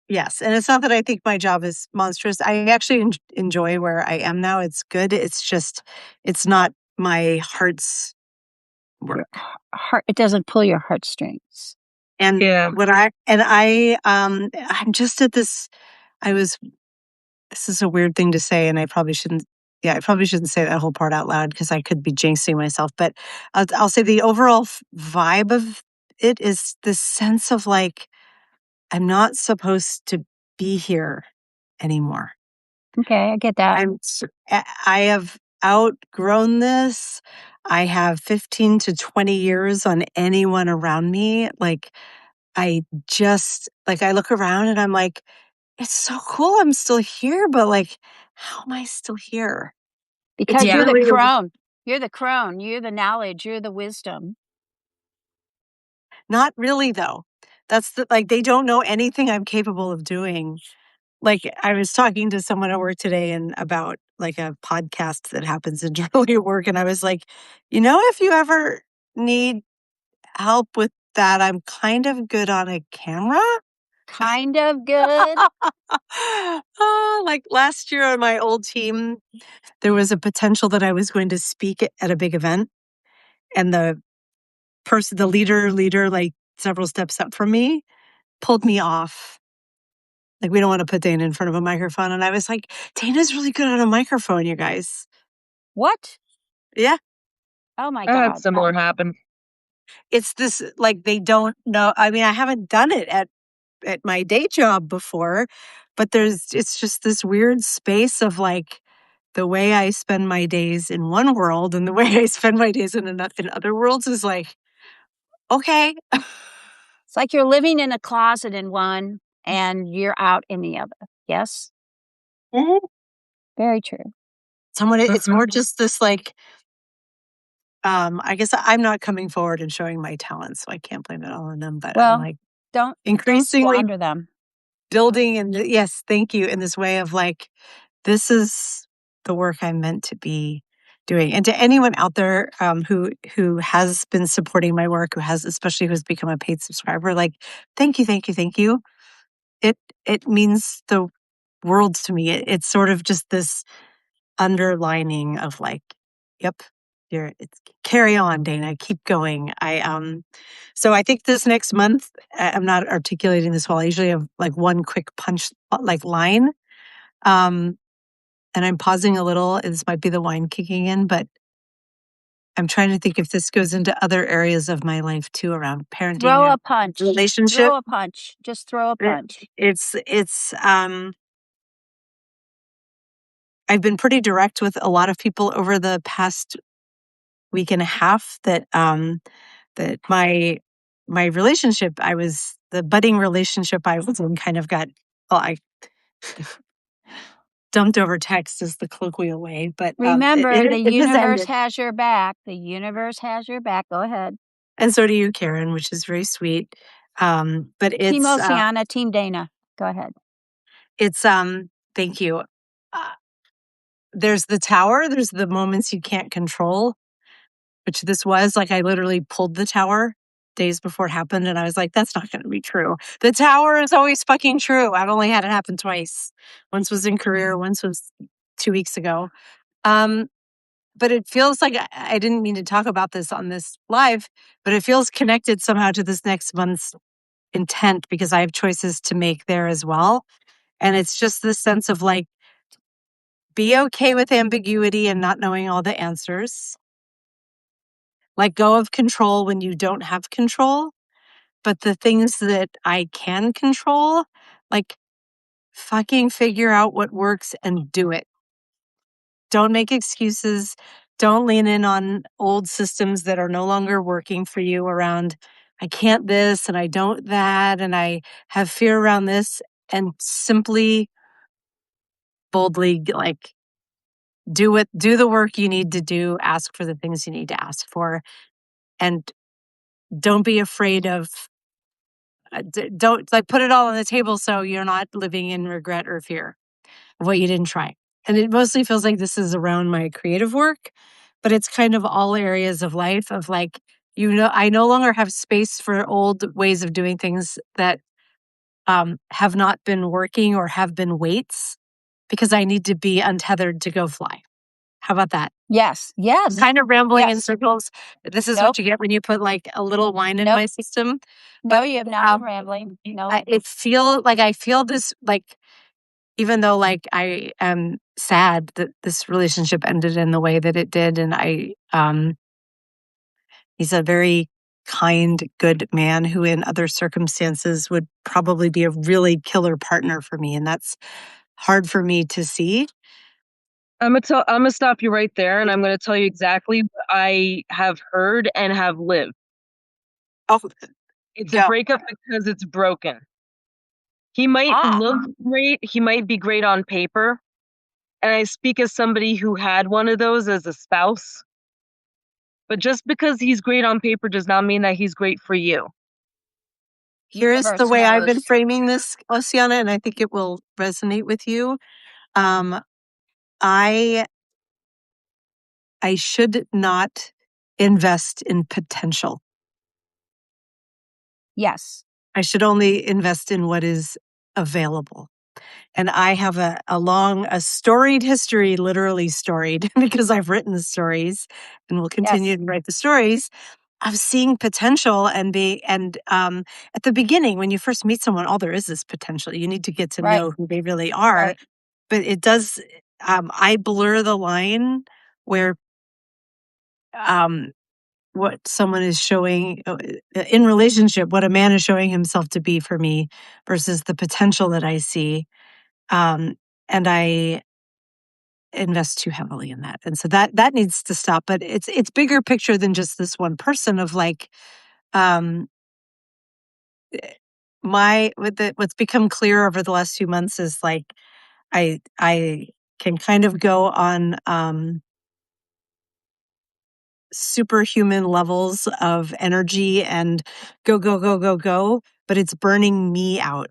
Yes. And it's not that I think my job is monstrous. I actually enjoy where I am now. It's good. It's just, it's not my heart's work. It doesn't pull your heartstrings. And I'm just at this, this is a weird thing to say, and I probably shouldn't say that whole part out loud because I could be jinxing myself. But I'll say the overall vibe of it is this sense of like, I'm not supposed to be here anymore. Okay, I get that. I have outgrown this. I have 15 to 20 years on anyone around me. Like, I look around and I'm like, it's so cool I'm still here, but like, how am I still here? Because you're the crone. You're the crone. You're the knowledge. You're the wisdom. Not really, though. That's they don't know anything I'm capable of doing. Like, I was talking to someone at work today and about like a podcast that happens internally at work. And I was like, if you ever need help with that, I'm kind of good on a camera. Kind of good. Like last year on my old team, there was a potential that I was going to speak at a big event. And the leader, like several steps up from me, pulled me off. Like, we don't want to put Dana in front of a microphone. And I was like, Dana's really good on a microphone, you guys. What? Yeah. Oh my God. I had similar happen. It's this, like, they don't know. I mean, I haven't done it at my day job before, but it's just this weird space of like the way I spend my days in one world and the way I spend my days in other worlds is like, okay. It's like you're living in a closet in one and you're out in the other. Yes? Mm-hmm. Very true. It's more just this like, I guess I'm not coming forward and showing my talents, so I can't blame it all on them. But I'm like, don't increasingly squander them. Building yes, thank you, in this way of like, this is the work I'm meant to be doing. And to anyone out there who has been supporting my work, especially who's become a paid subscriber, like, thank you, thank you, thank you. It means the world to me. It's sort of just this underlining of like, yep, it's carry on, Dana, keep going. So I think this next month, I'm not articulating this well. I usually have like one quick punch like line. And I'm pausing a little. This might be the wine kicking in, but I'm trying to think if this goes into other areas of my life too, around parenting, Throw a punch. relationship. Throw a punch. Just throw a punch. I've been pretty direct with a lot of people over the past week and a half that my relationship, the budding relationship I was in kind of got, I dumped over text is the colloquial way, but Remember, the it universe has your back. The universe has your back. Go ahead. And so do you, Karen, which is very sweet. But it's Team Ossiana, Team Dana. Go ahead. It's thank you. There's the tower. There's the moments you can't control, which this was. Like, I literally pulled the tower days before it happened, and I was like, that's not going to be true. The tower is always fucking true. I've only had it happen twice. Once was in career, once was 2 weeks ago. But it feels like I didn't mean to talk about this on this live, but it feels connected somehow to this next month's intent, because I have choices to make there as well. And it's just this sense of like, be okay with ambiguity and not knowing all the answers. Let go of control when you don't have control. But the things that I can control, like, fucking figure out what works and do it. Don't make excuses. Don't lean in on old systems that are no longer working for you around, I can't this and I don't that and I have fear around this, and simply, boldly, like, do the work you need to do, ask for the things you need to ask for, and don't be afraid of, don't, like, put it all on the table so you're not living in regret or fear of what you didn't try. And it mostly feels like this is around my creative work, but it's kind of all areas of life of like, I no longer have space for old ways of doing things that have not been working or have been weights, because I need to be untethered to go fly. How about that? Yes. I'm kind of rambling in circles. This is what you get when you put like a little wine in my system. No, you have not been rambling. No. I feel this, like, even though like I am sad that this relationship ended in the way that it did, and he's a very kind, good man who in other circumstances would probably be a really killer partner for me, and that's hard for me to see. I'm gonna stop you right there, and I'm gonna tell you exactly what I have heard and have lived. Oh, it's a breakup because it's broken. He might look great. He might be great on paper. And I speak as somebody who had one of those as a spouse. But just because he's great on paper does not mean that he's great for you. Here's the way I've been framing this, Ossiana, and I think it will resonate with you. I should not invest in potential. Yes. I should only invest in what is available. And I have a storied history, literally storied, because I've written the stories and will continue to write the stories, of seeing potential and at the beginning, when you first meet someone, all there is potential. You need to get to know who they really are. Right. But it does, I blur the line where what someone is showing in relationship, what a man is showing himself to be for me versus the potential that I see. And I invest too heavily in that. And so that needs to stop. But it's bigger picture than just this one person of like, what's become clear over the last few months is like, I can kind of go on superhuman levels of energy and go, but it's burning me out.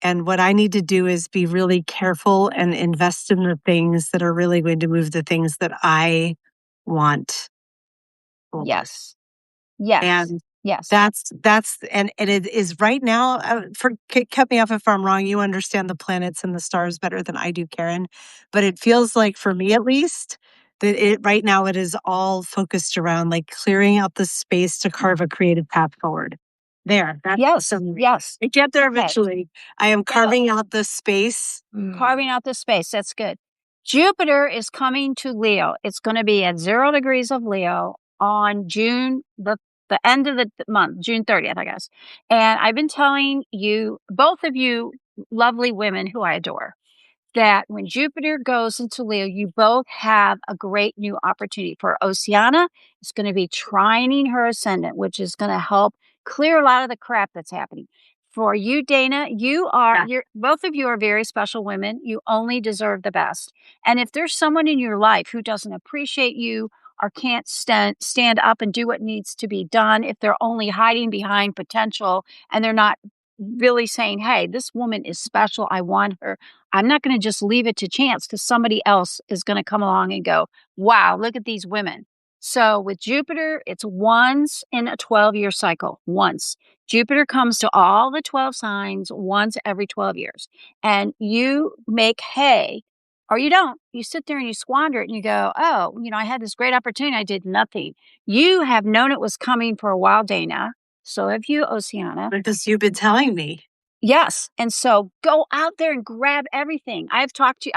And what I need to do is be really careful and invest in the things that are really going to move the things that I want older. Yes. Yes. And yes. and it is right now, cut me off if I'm wrong. You understand the planets and the stars better than I do, Karen. But it feels like, for me at least, that right now it is all focused around like clearing out the space to carve a creative path forward. There. Yes. Yes. I get there Okay. eventually. I am carving out the space. Carving out the space. That's good. Jupiter is coming to Leo. It's going to be at 0 degrees of Leo on June, the end of the month, June 30th, I guess. And I've been telling you, both of you lovely women who I adore, that when Jupiter goes into Leo, you both have a great new opportunity. For Ossiana, it's going to be trining her ascendant, which is going to help clear a lot of the crap that's happening. For you, Dana, you're both of you are very special women. You only deserve the best. And if there's someone in your life who doesn't appreciate you or can't stand up and do what needs to be done, if they're only hiding behind potential and they're not really saying, hey, this woman is special, I want her, I'm not going to just leave it to chance, because somebody else is going to come along and go, wow, look at these women. So with Jupiter, it's once in a 12-year cycle. Once. Jupiter comes to all the 12 signs once every 12 years. And you make hay, or you don't. You sit there and you squander it and you go, oh, I had this great opportunity. I did nothing. You have known it was coming for a while, Dana. So have you, Ossiana. Because you've been telling me. Yes. And so go out there and grab everything. I talked to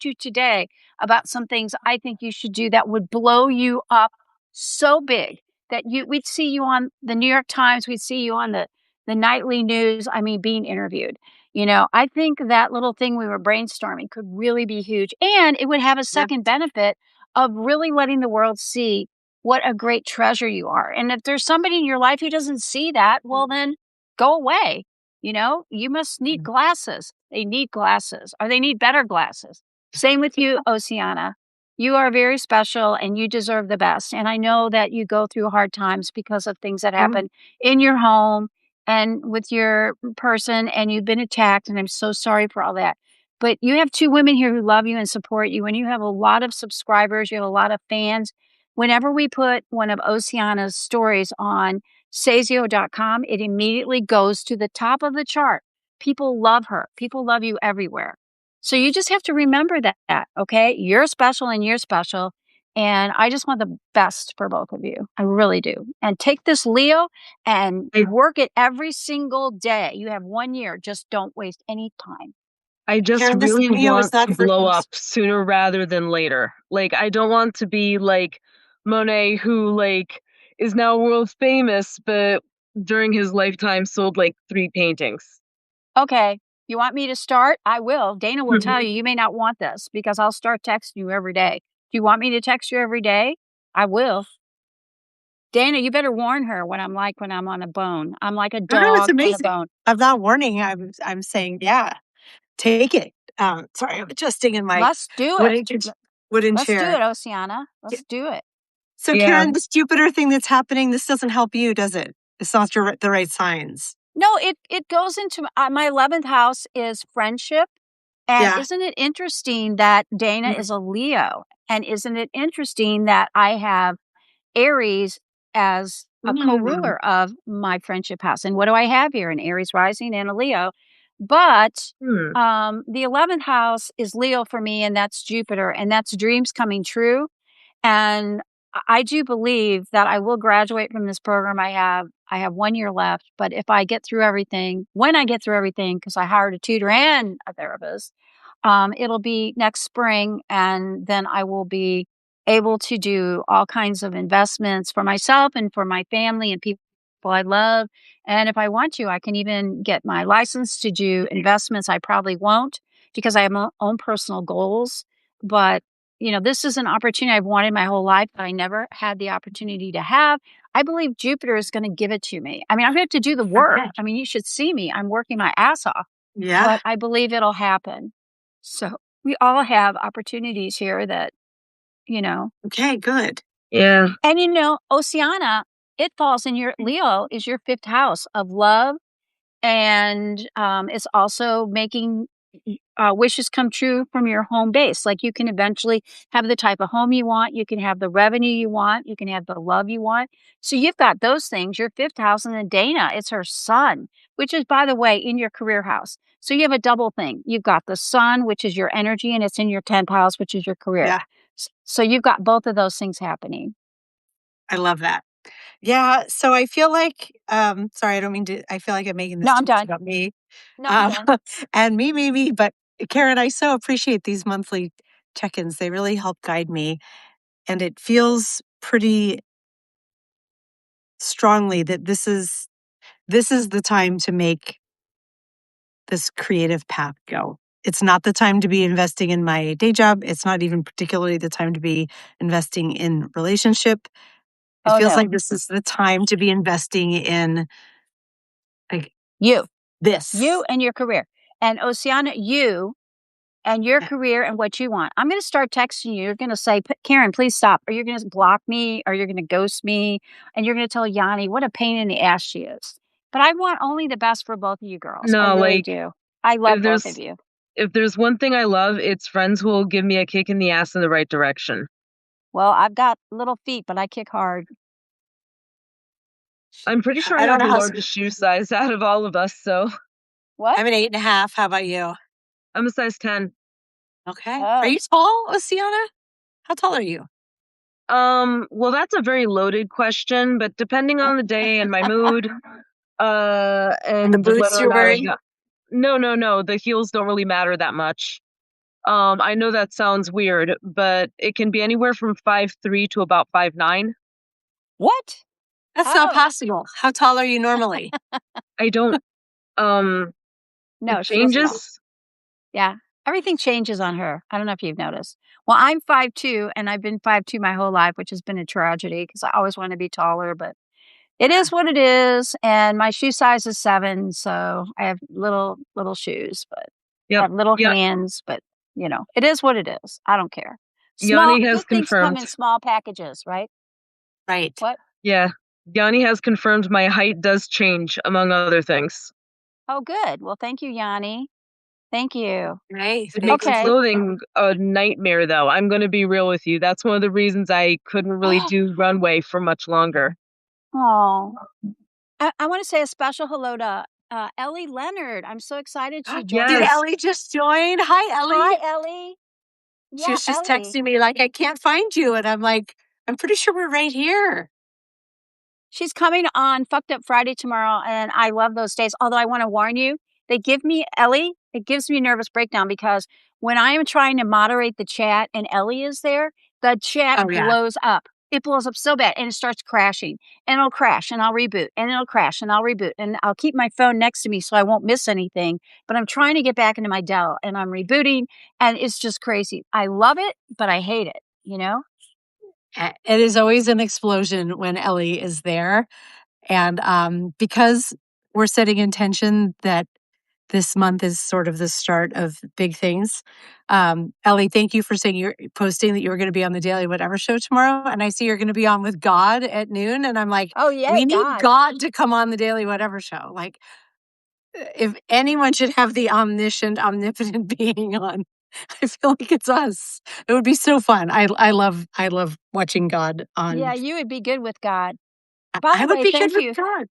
you today about some things I think you should do that would blow you up so big that we'd see you on the New York Times, we'd see you on the nightly news, being interviewed. I think that little thing we were brainstorming could really be huge, and it would have a second benefit of really letting the world see what a great treasure you are. And if there's somebody in your life who doesn't see that, well, then go away. You must need glasses. They need glasses, or they need better glasses. Same with you, Ossiana. You are very special and you deserve the best. And I know that you go through hard times because of things that happen in your home and with your person, and you've been attacked. And I'm so sorry for all that. But you have two women here who love you and support you. And you have a lot of subscribers. You have a lot of fans. Whenever we put one of Ossiana's stories on Sazio.com, it immediately goes to the top of the chart. People love her. People love you everywhere. So you just have to remember that, okay? You're special and you're special. And I just want the best for both of you. I really do. And take this Leo and work it every single day. You have 1 year. Just don't waste any time. I just really want to blow up sooner rather than later. Like, I don't want to be like Monet, who is now world famous, but during his lifetime sold 3 paintings. Okay. You want me to start? I will. Dana will tell you may not want this, because I'll start texting you every day. Do you want me to text you every day? I will. Dana, you better warn her what I'm like when I'm on a bone. I'm like a dog on a bone. I'm not warning. I'm saying, yeah, take it. Sorry, I'm adjusting in my Let's do it. Wooden Let's chair. do it, Ossiana. Let's do it. So, Karen, this Jupiter thing that's happening, this doesn't help you, does it? It's not the right signs. No, it goes into my 11th house is friendship. And isn't it interesting that Dana is a Leo? And isn't it interesting that I have Aries as a co-ruler of my friendship house? And what do I have here? An Aries rising and a Leo. But the 11th house is Leo for me, and that's Jupiter, and that's dreams coming true. And I do believe that I will graduate from this program. I have 1 year left, but if I get through everything, because I hired a tutor and a therapist, it'll be next spring, and then I will be able to do all kinds of investments for myself and for my family and people I love. And if I want to, I can even get my license to do investments. I probably won't, because I have my own personal goals. But, this is an opportunity I've wanted my whole life, but I never had the opportunity to have. I believe Jupiter is going to give it to me. I'm going to have to do the work. Okay. You should see me. I'm working my ass off. Yeah. But I believe it'll happen. So we all have opportunities here that, Okay, good. Yeah. And, Ossiana, it falls in your Leo is your 5th house of love. And it's also making wishes come true from your home base. Like you can eventually have the type of home you want. You can have the revenue you want. You can have the love you want. So you've got those things. Your fifth house, and then Dana, it's her son, which is, by the way, in your career house. So you have a double thing. You've got the sun, which is your energy, and it's in your 10th house, which is your career. Yeah. So you've got both of those things happening. I love that. Yeah. So I feel like, sorry, I don't mean to, I feel like I'm making this No, I'm too much done. about me. No, I'm done. And me. But Karen, I so appreciate these monthly check-ins. They really help guide me. And it feels pretty strongly that this is the time to make this creative path go. It's not the time to be investing in my day job. It's not even particularly the time to be investing in relationship. It feels like this is the time to be investing in like you this. You and your career. And Ossiana, you and your career and what you want. I'm going to start texting you. You're going to say, Karen, please stop. Or you're going to block me, or you're going to ghost me. And you're going to tell Yanni what a pain in the ass she is. But I want only the best for both of you girls. I No, really like do. I love both of you. if there's one thing I love, it's friends who will give me a kick in the ass in the right direction. Well, I've got little feet, but I kick hard. I'm pretty sure I have the largest shoe size out of all of us, so. What? I'm an 8.5. How about you? I'm a size 10. Okay. Are you tall, Ossiana? How tall are you? Well, that's a very loaded question, but depending on the day and my mood, and the boots you're wearing? No. The heels don't really matter that much. I know that sounds weird, but it can be anywhere from 5'3" to about 5'9". What? That's not possible. How tall are you normally? I don't. No, it changes. Yeah. Everything changes on her. I don't know if you've noticed. Well, I'm 5'2", and I've been 5'2" my whole life, which has been a tragedy because I always want to be taller, but it is what it is. And my shoe size is 7, so I have little shoes, but I have little hands, but it is what it is. I don't care. Yanni has good things come confirmed. in small packages, right? Right. What? Yeah. Yanni has confirmed my height does change, among other things. Oh, good. Well, thank you, Yanni. Thank you. Right. It makes clothing a nightmare, though. I'm going to be real with you. That's one of the reasons I couldn't really do runway for much longer. Oh, I want to say a special hello to Ellie Leonard. I'm so excited she joined us. Did Ellie just join? Hi, Ellie. Hi, Ellie. Yeah, she was just texting me like, I can't find you. And I'm like, I'm pretty sure we're right here. She's coming on Fucked Up Friday tomorrow, and I love those days. Although I want to warn you, it gives me a nervous breakdown because when I am trying to moderate the chat and Ellie is there, the chat blows up. It blows up so bad, and it starts crashing, and it'll crash, and I'll reboot, and it'll crash, and I'll reboot, and I'll keep my phone next to me so I won't miss anything. But I'm trying to get back into my Dell, and I'm rebooting, and it's just crazy. I love it, but I hate it, It is always an explosion when Ellie is there. And because we're setting intention that this month is sort of the start of big things. Ellie, thank you for saying you're posting that you were going to be on the Daily Whatever show tomorrow. And I see you're going to be on with God at noon. And I'm like, oh yeah, we need God to come on the Daily Whatever show. Like, if anyone should have the omnipotent being on, I feel like it's us. It would be so fun. I love watching God on. Yeah, you would be good with God. I would be good with God.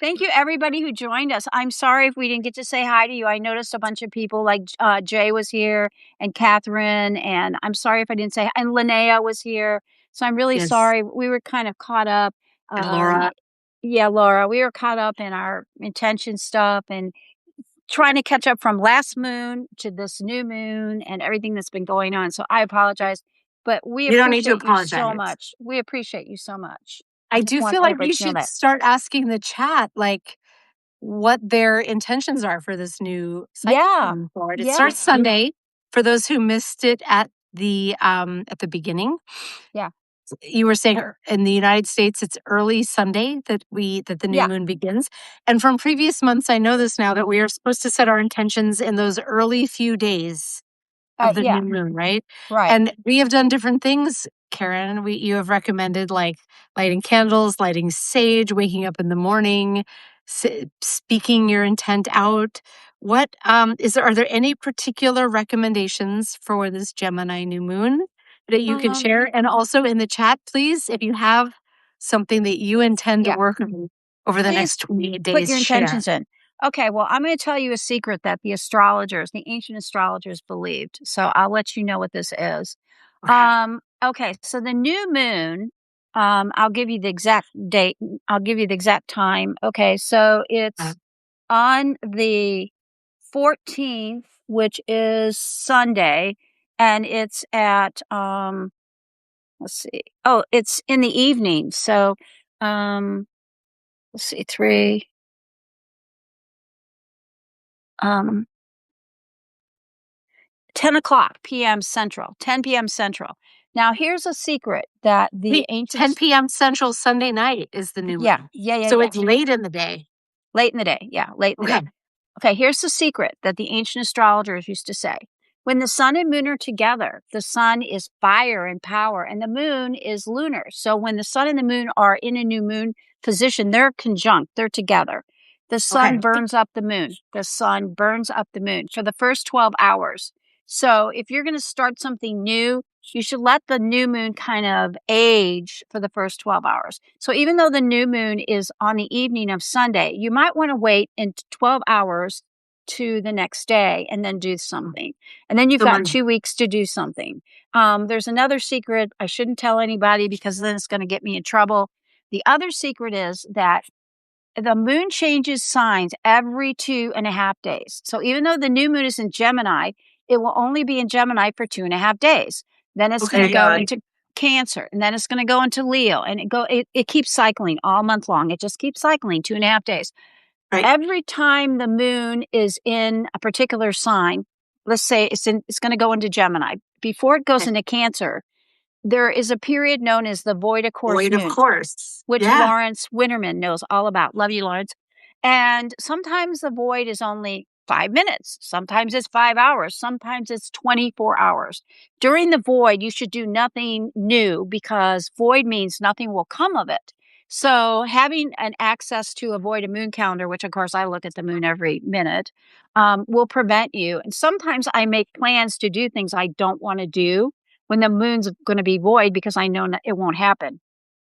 Thank you, everybody who joined us. I'm sorry if we didn't get to say hi to you. I noticed a bunch of people like Jay was here and Catherine, and I'm sorry if I didn't say hi. And Linnea was here. So I'm really sorry. We were kind of caught up. And Laura. Yeah, Laura. We were caught up in our intention stuff and trying to catch up from last moon to this new moon and everything that's been going on. So I apologize. But we appreciate you so much. We appreciate you so much. I do feel like we should start asking the chat, like, what their intentions are for this new cycle forward. It starts Sunday. For those who missed it at the beginning, you were saying in the United States it's early Sunday that the new moon begins. And from previous months, I know this now that we are supposed to set our intentions in those early few days of the new moon, right? Right. And we have done different things, Karen. You have recommended like lighting candles, lighting sage, waking up in the morning, speaking your intent out. What are there any particular recommendations for this Gemini new moon that you can share? And also in the chat, please, if you have something that you intend to work on over the next 28 days, put your intentions in. Okay, well, I'm going to tell you a secret that the ancient astrologers believed. So I'll let you know what this is. Okay, so the new moon, I'll give you the exact date. I'll give you the exact time. Okay, so it's on the 14th, which is Sunday, and it's at let's see. Oh, it's in the evening. So let's see, 10 o'clock p.m. Central, 10 p.m. Central. Now, here's a secret that the ancient 10 p.m. Central Sunday night is the new moon. Yeah. So it's late in the day. Late in the day. Yeah, late in the day. Okay, here's the secret that the ancient astrologers used to say. When the sun and moon are together, the sun is fire and power, and the moon is lunar. So when the sun and the moon are in a new moon position, they're conjunct, they're together. The sun burns up the moon. The sun burns up the moon for the first 12 hours. So if you're going to start something new, you should let the new moon kind of age for the first 12 hours. So even though the new moon is on the evening of Sunday, you might want to wait in 12 hours to the next day and then do something. And then you've got 2 weeks to do something. There's another secret. I shouldn't tell anybody because then it's going to get me in trouble. The other secret is that the moon changes signs every 2.5 days. So even though the new moon is in Gemini, it will only be in Gemini for 2.5 days. Then it's going to go into Cancer, and then it's going to go into Leo, and it keeps cycling all month long. It just keeps cycling 2.5 days. Right. Every time the moon is in a particular sign, let's say it's going to go into Gemini. Before it goes into Cancer, there is a period known as the void of course moon, which Lawrence Winterman knows all about. Love you, Lawrence. And sometimes the void is only 5 minutes. Sometimes it's 5 hours. Sometimes it's 24 hours. During the void, you should do nothing new because void means nothing will come of it. So having an access to a void of moon calendar, which of course I look at the moon every minute, will prevent you. And sometimes I make plans to do things I don't want to do when the moon's going to be void because I know it won't happen.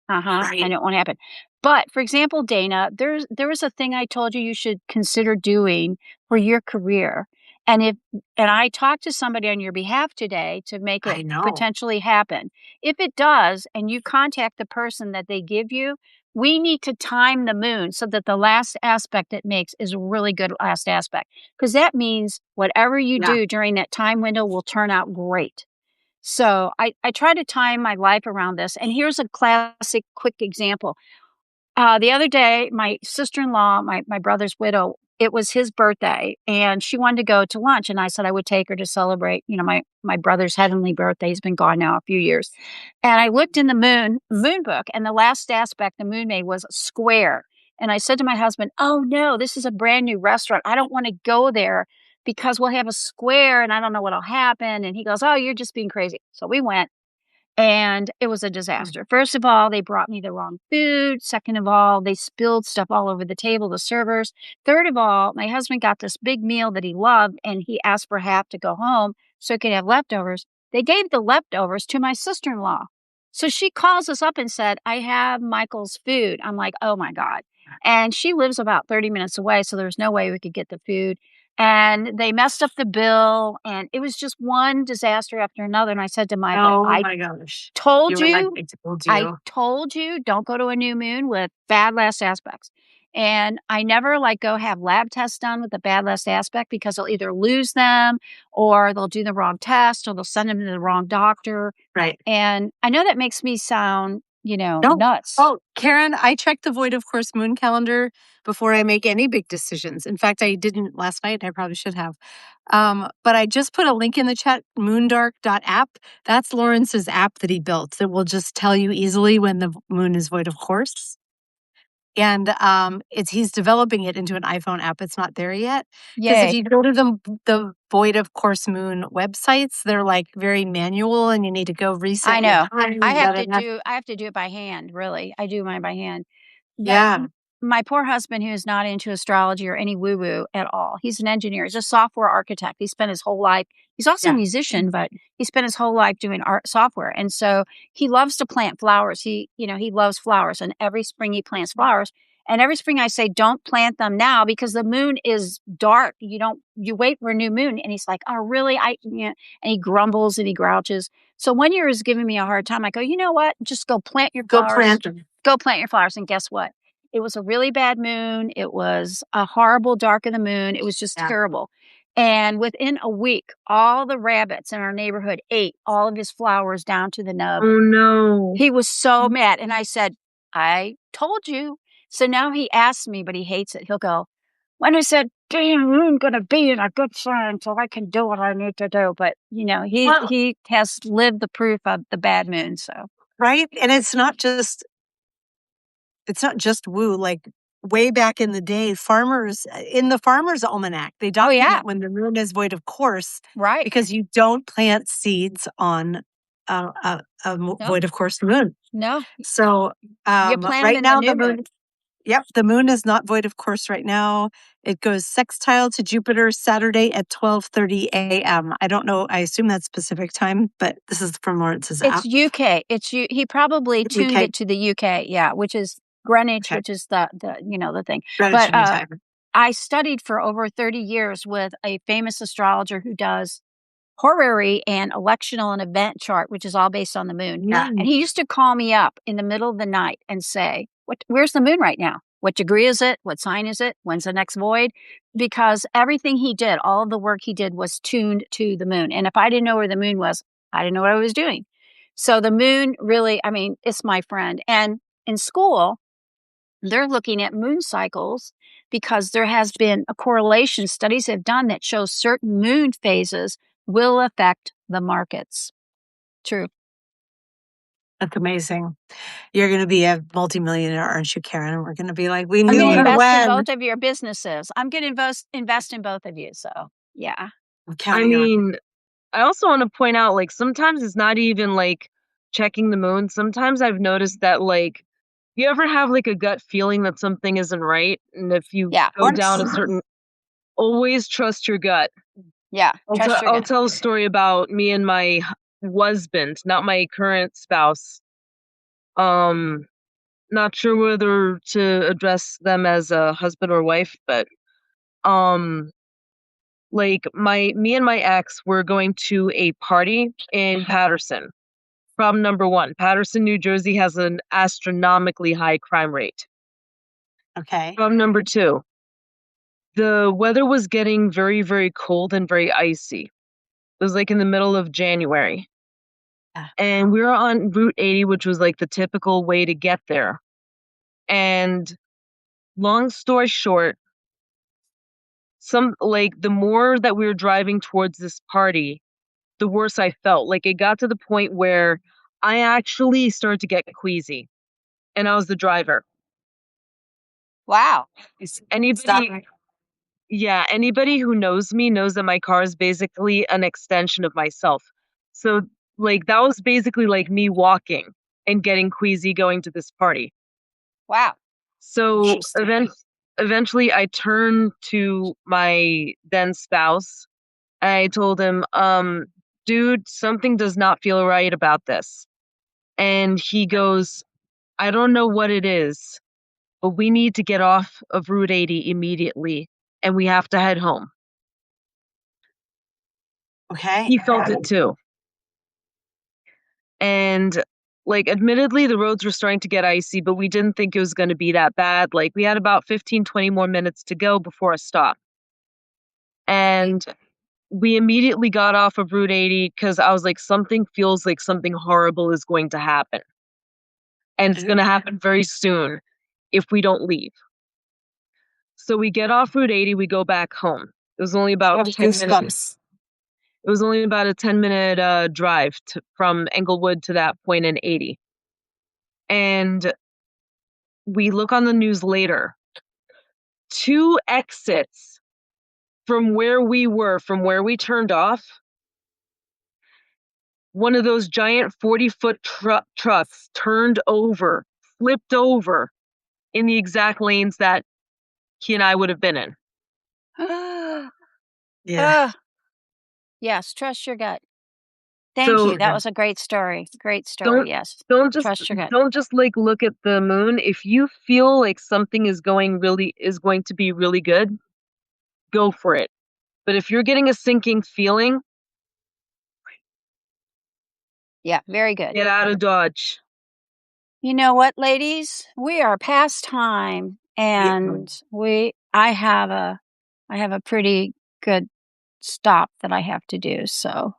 And it won't happen. But for example, Dana, there was a thing I told you should consider doing for your career. And I talked to somebody on your behalf today to make it potentially happen. If it does, and you contact the person that they give you, we need to time the moon so that the last aspect it makes is a really good last aspect. Because that means whatever you do during that time window will turn out great. So I try to time my life around this. And here's a classic quick example. The other day, my sister-in-law, my brother's widow, it was his birthday, and she wanted to go to lunch. And I said I would take her to celebrate, my brother's heavenly birthday. He's been gone now a few years. And I looked in the moon book, and the last aspect the moon made was square. And I said to my husband, oh, no, this is a brand new restaurant. I don't want to go there because we'll have a square and I don't know what'll happen. And he goes, oh, you're just being crazy. So we went. And it was a disaster. First of all, they brought me the wrong food. Second of all, they spilled stuff all over the table, the servers. Third of all, my husband got this big meal that he loved, and he asked for half to go home so he could have leftovers. They gave the leftovers to my sister-in-law. So she calls us up and said, I have Michael's food. I'm like, oh, my God. And she lives about 30 minutes away, so there's no way we could get the food. And they messed up the bill, and it was just one disaster after another. And I said to Michael, my gosh. I told you, don't go to a new moon with bad last aspects. And I never go have lab tests done with a bad last aspect because they'll either lose them or they'll do the wrong test or they'll send them to the wrong doctor. Right. And I know that makes me sound, nuts. Oh, Karen, I checked the void of course moon calendar before I make any big decisions. In fact, I didn't last night. I probably should have. But I just put a link in the chat, moondark.app. That's Lawrence's app that he built that will just tell you easily when the moon is void of course. And he's developing it into an iPhone app. It's not there yet. Because if you go to the void of course moon websites, they're very manual, and you need to go reset. I know. I have to do it by hand. Really, I do mine by hand. my poor husband, who is not into astrology or any woo woo at all, he's an engineer, he's a software architect. He spent his whole life, he's also a musician, but he spent his whole life doing art software. And so he loves to plant flowers. He loves flowers. And every spring he plants flowers. And every spring I say, don't plant them now because the moon is dark. You wait for a new moon. And he's like, oh, really? And he grumbles and he grouches. So one year he was giving me a hard time. I go, you know what? Just go plant your flowers. Go plant your flowers. And guess what? It was a really bad moon. It was a horrible dark of the moon. It was just terrible. And within a week, all the rabbits in our neighborhood ate all of his flowers down to the nub. Oh, no. He was so mad. And I said, I told you. So now he asks me, but he hates it. He'll go, when is that damn moon going to be in a good sign so I can do what I need to do? But, he has lived the proof of the bad moon. So. Right. And it's not just woo. Like way back in the day, farmers in the Farmer's Almanac, they document when the moon is void of course. Right. Because you don't plant seeds on a void of course moon. No. So right now the moon. Yep, the moon is not void of course right now. It goes sextile to Jupiter Saturday at 12:30 a.m. I don't know. I assume that's Pacific time, but this is from Lawrence's app. It's UK. He probably tuned it to the UK, which is Greenwich, which is the thing. Greenwich time. I studied for over 30 years with a famous astrologer who does horary and electional and event chart, which is all based on the moon. Yeah. And he used to call me up in the middle of the night and say, where's the moon right now? What degree is it? What sign is it? When's the next void? Because everything he did, all of the work he did was tuned to the moon. And if I didn't know where the moon was, I didn't know what I was doing. So the moon really, it's my friend. And in school, they're looking at moon cycles because there has been a correlation. Studies have done that shows certain moon phases will affect the markets. True. That's amazing. You're going to be a multimillionaire, aren't you, Karen? We're going to be like, we knew I'm when. invest in both of your businesses. I'm going to invest in both of you. So, yeah. I also want to point out, like, sometimes it's not even like checking the moon. Sometimes I've noticed that, like, you ever have like a gut feeling that something isn't right? And if you go down a certain, always trust your gut. Yeah. I'll tell a story about me and my husband, not my current spouse. Not sure whether to address them as a husband or wife, but like me and my ex were going to a party in Paterson. Problem number one, Paterson, New Jersey has an astronomically high crime rate. Okay. Problem number two, the weather was getting very, very cold and very icy. It was like in the middle of January. And we were on Route 80, which was like the typical way to get there. And long story short, the more that we were driving towards this party, the worse I felt. Like, it got to the point where I actually started to get queasy, and I was the driver. Wow. Anybody who knows me knows that my car is basically an extension of myself. So, like, that was basically like me walking and getting queasy going to this party. Wow. So eventually I turned to my then spouse. I told him, dude, something does not feel right about this. And he goes, I don't know what it is, but we need to get off of Route 80 immediately, and we have to head home. Okay. He felt it too. And, like, admittedly, the roads were starting to get icy, but we didn't think it was going to be that bad. Like, we had about 15, 20 more minutes to go before a stop. And we immediately got off of Route 80 because I was like, something feels like something horrible is going to happen. And it's going to happen very soon if we don't leave. So we get off Route 80, we go back home. It was only about 10 minutes. It was only about a 10-minute drive from Englewood to that point in 80. And we look on the news later. 2 exits from where we were, from where we turned off, one of those giant 40-foot trucks turned over, flipped over in the exact lanes that he and I would have been in. Yeah. Yes, trust your gut. Thank So you. That was a great story. Great story. don't Yes. don't just Trust your gut. don't just like look at the moon. If you feel like something is going to be really good, go for it. But if you're getting a sinking feeling, Yeah, very good. get out of Dodge. You know what, ladies? We are past time, and I have a pretty good stop that I have to do. So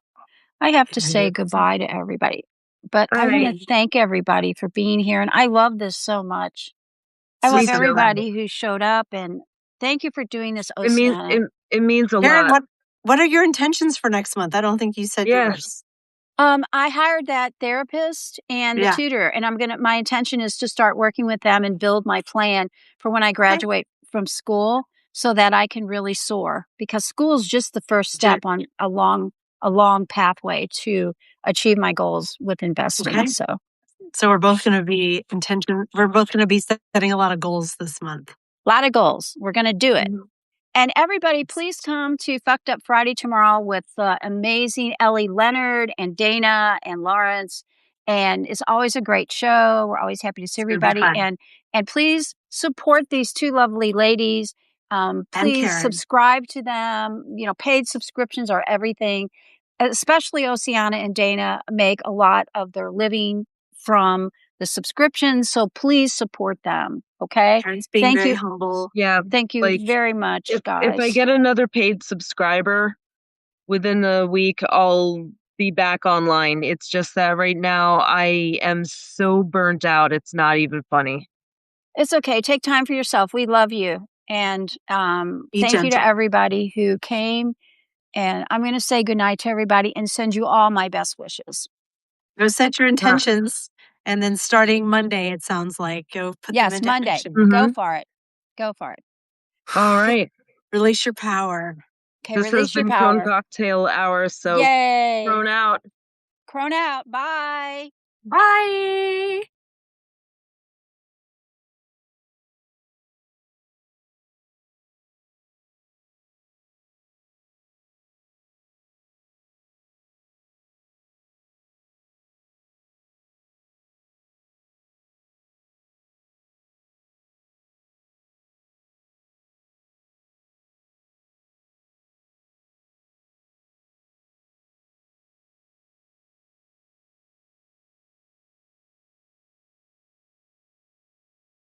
I have to say goodbye to everybody. But All I want right. to thank everybody for being here, and I love this so much. I love Me too. everybody who showed up, and thank you for doing this, It means Ossiana. it means a Karen, lot. what are your intentions for next month? I don't think you said Yes. yours. I hired that therapist and the tutor, and my intention is to start working with them and build my plan for when I graduate from school so that I can really soar, because school is just the first step on a long pathway to achieve my goals with investing. Okay. So we're both going to be setting a lot of goals this month. a lot of goals. We're going to do it. Mhm. And everybody, please come to Fucked Up Friday tomorrow with amazing Ellie Leonard and Dana and Lawrence. And it's always a great show. We're always happy to see everybody. And please support these two lovely ladies. Please subscribe to them. You know, paid subscriptions are everything. Especially Ossiana and Dana make a lot of their living from the subscriptions. So please support them. Okay. Karen's being Thank very you. humble. Yeah. Thank you very much, guys. If I get another paid subscriber within the week, I'll be back online. It's just that right now I am so burnt out. It's not even funny. It's okay. Take time for yourself. We love you. And thank you to everybody who came. And I'm going to say goodnight to everybody and send you all my best wishes. Go set your intentions. And then starting Monday, it sounds like, go put them into Monday. action. Go for it. Go for it. All right. Release your power. Okay, This release has your been power. Crone Cocktail Hour. So Yay. Crone out. Crone out. Bye. Bye.